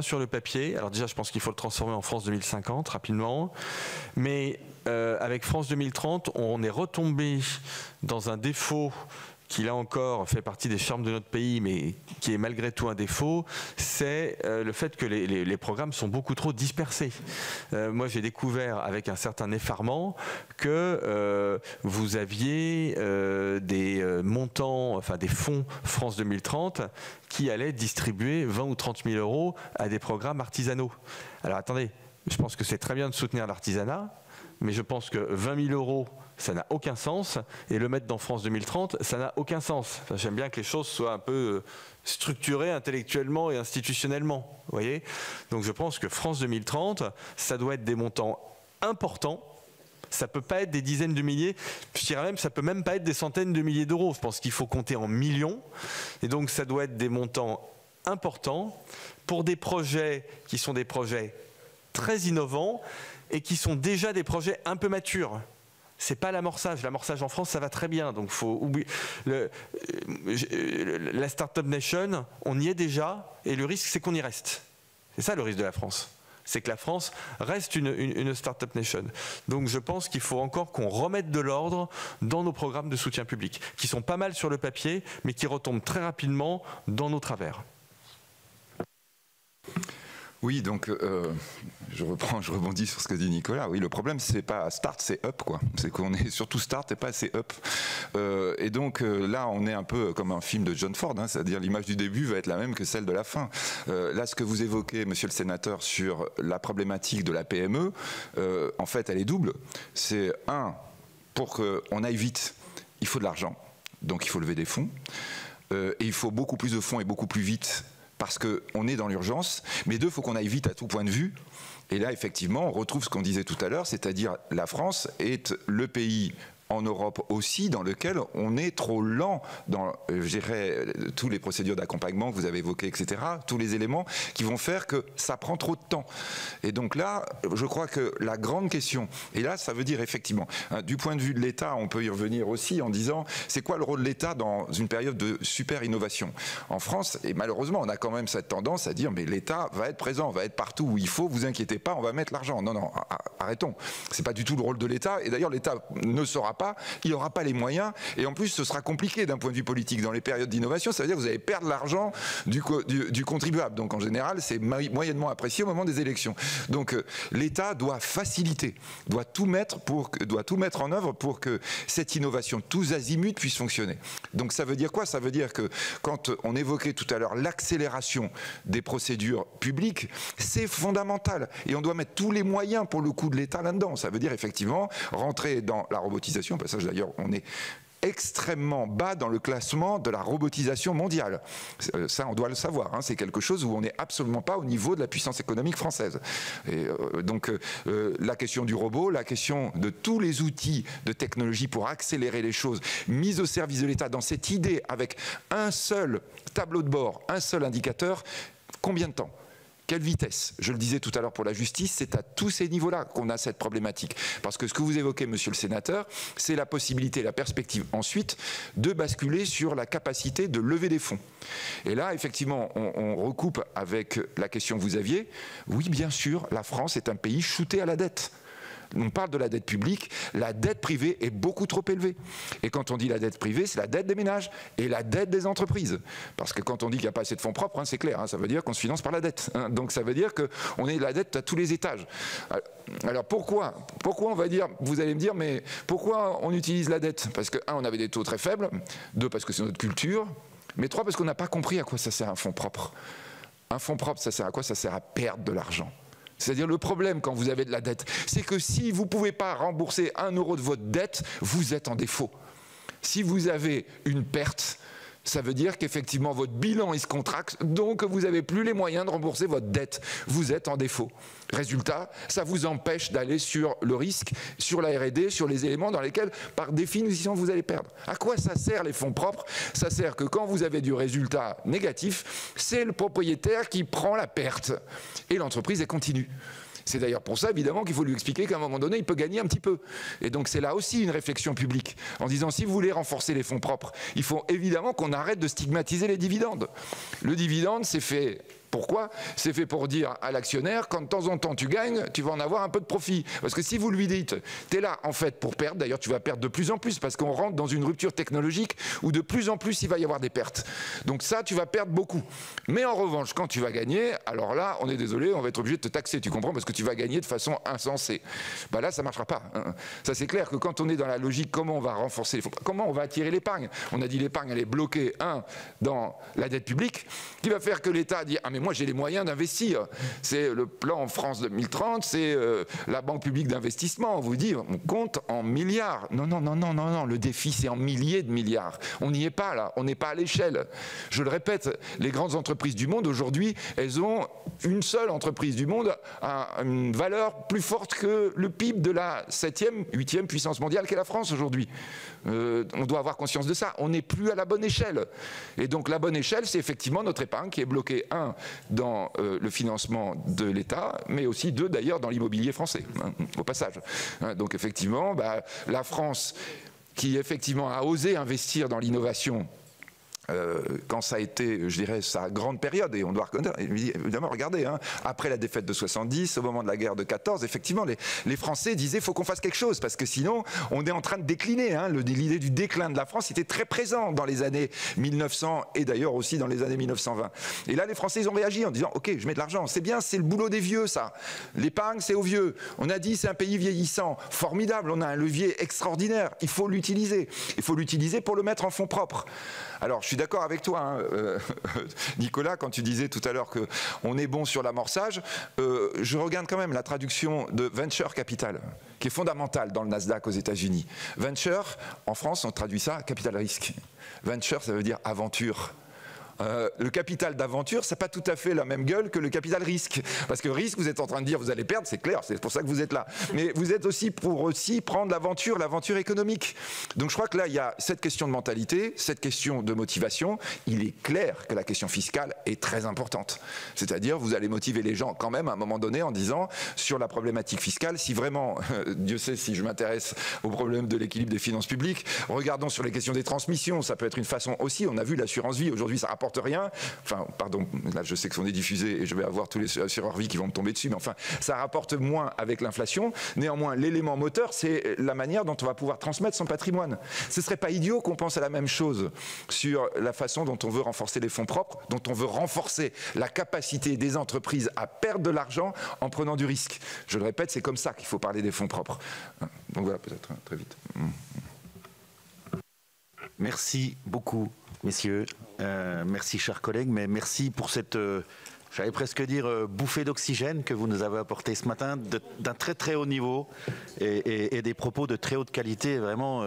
sur le papier. Alors déjà, je pense qu'il faut le transformer en France 2050 rapidement. Mais avec France 2030, on est retombé dans un défaut qui là encore fait partie des charmes de notre pays, mais qui est malgré tout un défaut, c'est le fait que les programmes sont beaucoup trop dispersés. Moi, j'ai découvert avec un certain effarement que vous aviez des montants, enfin des fonds France 2030 qui allaient distribuer 20 ou 30 000 euros à des programmes artisanaux. Alors attendez, je pense que c'est très bien de soutenir l'artisanat, mais je pense que 20 000 euros, ça n'a aucun sens, et le mettre dans France 2030, ça n'a aucun sens. Enfin, j'aime bien que les choses soient un peu structurées intellectuellement et institutionnellement, vous voyez. Donc je pense que France 2030, ça doit être des montants importants. Ça peut pas être des dizaines de milliers, je dirais même, ça peut même pas être des centaines de milliers d'euros. Je pense qu'il faut compter en millions, et donc ça doit être des montants importants pour des projets qui sont des projets très innovants et qui sont déjà des projets un peu matures. C'est pas l'amorçage. L'amorçage en France, ça va très bien. Donc, faut oublier. La Startup Nation, on y est déjà, et le risque, c'est qu'on y reste. C'est ça le risque de la France. C'est que la France reste une Startup Nation. Donc, je pense qu'il faut encore qu'on remette de l'ordre dans nos programmes de soutien public, qui sont pas mal sur le papier, mais qui retombent très rapidement dans nos travers. Oui, donc je rebondis sur ce que dit Nicolas. Oui, le problème, c'est pas start, c'est up, quoi. C'est qu'on est surtout start et pas assez up. Et donc là, on est un peu comme un film de John Ford, hein, c'est-à-dire l'image du début va être la même que celle de la fin. Là, ce que vous évoquez, monsieur le sénateur, sur la problématique de la PME, en fait, elle est double. C'est pour qu'on aille vite, il faut de l'argent, donc il faut lever des fonds. Et il faut beaucoup plus de fonds et beaucoup plus vite, parce qu'on est dans l'urgence, mais il faut qu'on aille vite à tout point de vue. Et là, effectivement, on retrouve ce qu'on disait tout à l'heure, c'est-à-dire la France est le pays en Europe aussi, dans lequel on est trop lent dans, je dirais, tous les procédures d'accompagnement que vous avez évoquées, etc., tous les éléments qui vont faire que ça prend trop de temps. Et donc là, je crois que la grande question, et là, ça veut dire effectivement, du point de vue de l'État, on peut y revenir aussi en disant, c'est quoi le rôle de l'État dans une période de super innovation? En France, et malheureusement, on a quand même cette tendance à dire, mais l'État va être présent, va être partout où il faut, vous inquiétez pas, on va mettre l'argent. Non, non, arrêtons. C'est pas du tout le rôle de l'État, et d'ailleurs, l'État ne saura pas, il n'y aura pas les moyens, et en plus ce sera compliqué d'un point de vue politique. Dans les périodes d'innovation, ça veut dire que vous allez perdre l'argent du contribuable, donc en général c'est moyennement apprécié au moment des élections. Donc l'État doit faciliter, doit tout mettre en œuvre pour que cette innovation tous azimuts puisse fonctionner. Donc ça veut dire quoi? Ça veut dire que quand on évoquait tout à l'heure l'accélération des procédures publiques, c'est fondamental, et on doit mettre tous les moyens pour le coup de l'État là-dedans. Ça veut dire effectivement rentrer dans la robotisation. Au passage d'ailleurs, on est extrêmement bas dans le classement de la robotisation mondiale. Ça, on doit le savoir. Hein. C'est quelque chose où on n'est absolument pas au niveau de la puissance économique française. Et donc, la question du robot, la question de tous les outils de technologie pour accélérer les choses, mise au service de l'État dans cette idée avec un seul tableau de bord, un seul indicateur, combien de temps ? Quelle vitesse? Je le disais tout à l'heure pour la justice, c'est à tous ces niveaux-là qu'on a cette problématique. Parce que ce que vous évoquez, monsieur le sénateur, c'est la possibilité, la perspective ensuite de basculer sur la capacité de lever des fonds. Et là, effectivement, on recoupe avec la question que vous aviez. Oui, bien sûr, la France est un pays shooté à la dette. On parle de la dette publique, la dette privée est beaucoup trop élevée. Et quand on dit la dette privée, c'est la dette des ménages et la dette des entreprises. Parce que quand on dit qu'il n'y a pas assez de fonds propres, hein, c'est clair, hein, ça veut dire qu'on se finance par la dette. Hein, donc ça veut dire qu'on est la dette à tous les étages. Alors pourquoi on va dire, vous allez me dire, mais pourquoi on utilise la dette? Parce que, un, on avait des taux très faibles, deux, parce que c'est notre culture, mais trois, parce qu'on n'a pas compris à quoi ça sert un fonds propre. Un fonds propre, ça sert à quoi? Ça sert à perdre de l'argent. C'est-à-dire le problème quand vous avez de la dette, c'est que si vous ne pouvez pas rembourser 1 euro de votre dette, vous êtes en défaut. Si vous avez une perte, ça veut dire qu'effectivement votre bilan il se contracte, donc vous n'avez plus les moyens de rembourser votre dette. Vous êtes en défaut. Résultat, ça vous empêche d'aller sur le risque, sur la R&D, sur les éléments dans lesquels, par définition, vous allez perdre. À quoi ça sert les fonds propres? Ça sert que quand vous avez du résultat négatif, c'est le propriétaire qui prend la perte. Et l'entreprise, elle continue. C'est d'ailleurs pour ça, évidemment, qu'il faut lui expliquer qu'à un moment donné, il peut gagner un petit peu. Et donc, c'est là aussi une réflexion publique, en disant, si vous voulez renforcer les fonds propres, il faut évidemment qu'on arrête de stigmatiser les dividendes. Le dividende, c'est fait... Pourquoi? C'est fait pour dire à l'actionnaire, quand de temps en temps tu gagnes, tu vas en avoir un peu de profit. Parce que si vous lui dites, tu es là en fait pour perdre, d'ailleurs tu vas perdre de plus en plus, parce qu'on rentre dans une rupture technologique où de plus en plus il va y avoir des pertes. Donc ça, tu vas perdre beaucoup. Mais en revanche, quand tu vas gagner, alors là, on est désolé, on va être obligé de te taxer, tu comprends, parce que tu vas gagner de façon insensée. Bah là, ça ne marchera pas. Hein. Ça, c'est clair que quand on est dans la logique, comment on va renforcer les fonds, comment on va attirer l'épargne? On a dit l'épargne, elle est bloquée, dans la dette publique, qui va faire que l'État dit, ah mais moi j'ai les moyens d'investir. C'est le plan France 2030, c'est la Banque publique d'investissement. On vous dit, on compte en milliards. Non, non, non, non, non, non. Le défi, c'est en milliers de milliards. On n'y est pas là. On n'est pas à l'échelle. Je le répète, les grandes entreprises du monde aujourd'hui, elles ont une seule entreprise du monde à une valeur plus forte que le PIB de la 7e, 8e puissance mondiale qu'est la France aujourd'hui. On doit avoir conscience de ça. On n'est plus à la bonne échelle. Et donc la bonne échelle, c'est effectivement notre épargne qui est bloquée, dans le financement de l'État, mais aussi d'ailleurs dans l'immobilier français, au passage. Donc effectivement, la France qui effectivement a osé investir dans l'innovation quand ça a été, je dirais, sa grande période, et on doit reconnaître, évidemment, regardez, après la défaite de 70, au moment de la guerre de 14, effectivement, les Français disaient, il faut qu'on fasse quelque chose, parce que sinon, on est en train de décliner. L'idée du déclin de la France était très présente dans les années 1900, et d'ailleurs aussi dans les années 1920. Et là, les Français, ils ont réagi en disant, ok, je mets de l'argent, c'est bien, c'est le boulot des vieux, ça. L'épargne, c'est aux vieux. On a dit, c'est un pays vieillissant, formidable, on a un levier extraordinaire, il faut l'utiliser. Il faut l'utiliser pour le mettre en fonds propres. Alors, je suis d'accord avec toi, Nicolas, quand tu disais tout à l'heure qu'on est bon sur l'amorçage. Je regarde quand même la traduction de venture capital, qui est fondamentale dans le Nasdaq aux États-Unis. Venture, en France, on traduit ça capital risque. Venture, ça veut dire aventure. Le capital d'aventure, c'est pas tout à fait la même gueule que le capital risque. Parce que risque, vous êtes en train de dire, vous allez perdre, c'est clair, c'est pour ça que vous êtes là. Mais vous êtes aussi pour prendre l'aventure économique. Donc je crois que là, il y a cette question de mentalité, cette question de motivation. Il est clair que la question fiscale est très importante. C'est-à-dire, vous allez motiver les gens quand même à un moment donné en disant, sur la problématique fiscale, si vraiment, Dieu sait si je m'intéresse au problème de l'équilibre des finances publiques, regardons sur les questions des transmissions, ça peut être une façon aussi, on a vu l'assurance vie, aujourd'hui ça rapporte rien, enfin pardon, là je sais que on est diffusé et je vais avoir tous les assureurs vie qui vont me tomber dessus, mais enfin ça rapporte moins avec l'inflation. Néanmoins l'élément moteur, c'est la manière dont on va pouvoir transmettre son patrimoine. Ce serait pas idiot qu'on pense à la même chose sur la façon dont on veut renforcer les fonds propres, dont on veut renforcer la capacité des entreprises à perdre de l'argent en prenant du risque. Je le répète, c'est comme ça qu'il faut parler des fonds propres. Donc voilà, peut-être très vite. Merci beaucoup, messieurs. Merci, chers collègues, mais merci pour cette j'allais presque dire bouffée d'oxygène que vous nous avez apporté ce matin, d'un très très haut niveau et des propos de très haute qualité. Vraiment,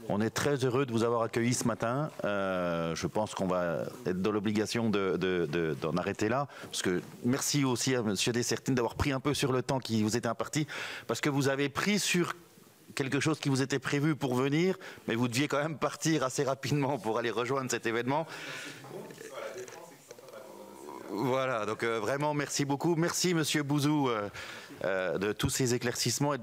on est très heureux de vous avoir accueilli ce matin. Je pense qu'on va être dans l'obligation d'en arrêter là. Parce que merci aussi à M. Dessertine d'avoir pris un peu sur le temps qui vous était imparti, parce que vous avez pris sur quelque chose qui vous était prévu pour venir, mais vous deviez quand même partir assez rapidement pour aller rejoindre cet événement. Voilà, donc vraiment merci beaucoup. Merci Monsieur Bouzou de tous ces éclaircissements et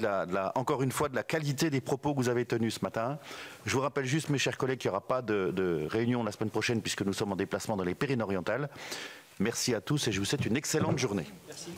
encore une fois de la qualité des propos que vous avez tenus ce matin. Je vous rappelle juste, mes chers collègues, qu'il n'y aura pas de réunion la semaine prochaine puisque nous sommes en déplacement dans les Pyrénées-Orientales. Merci à tous et je vous souhaite une excellente journée. Merci.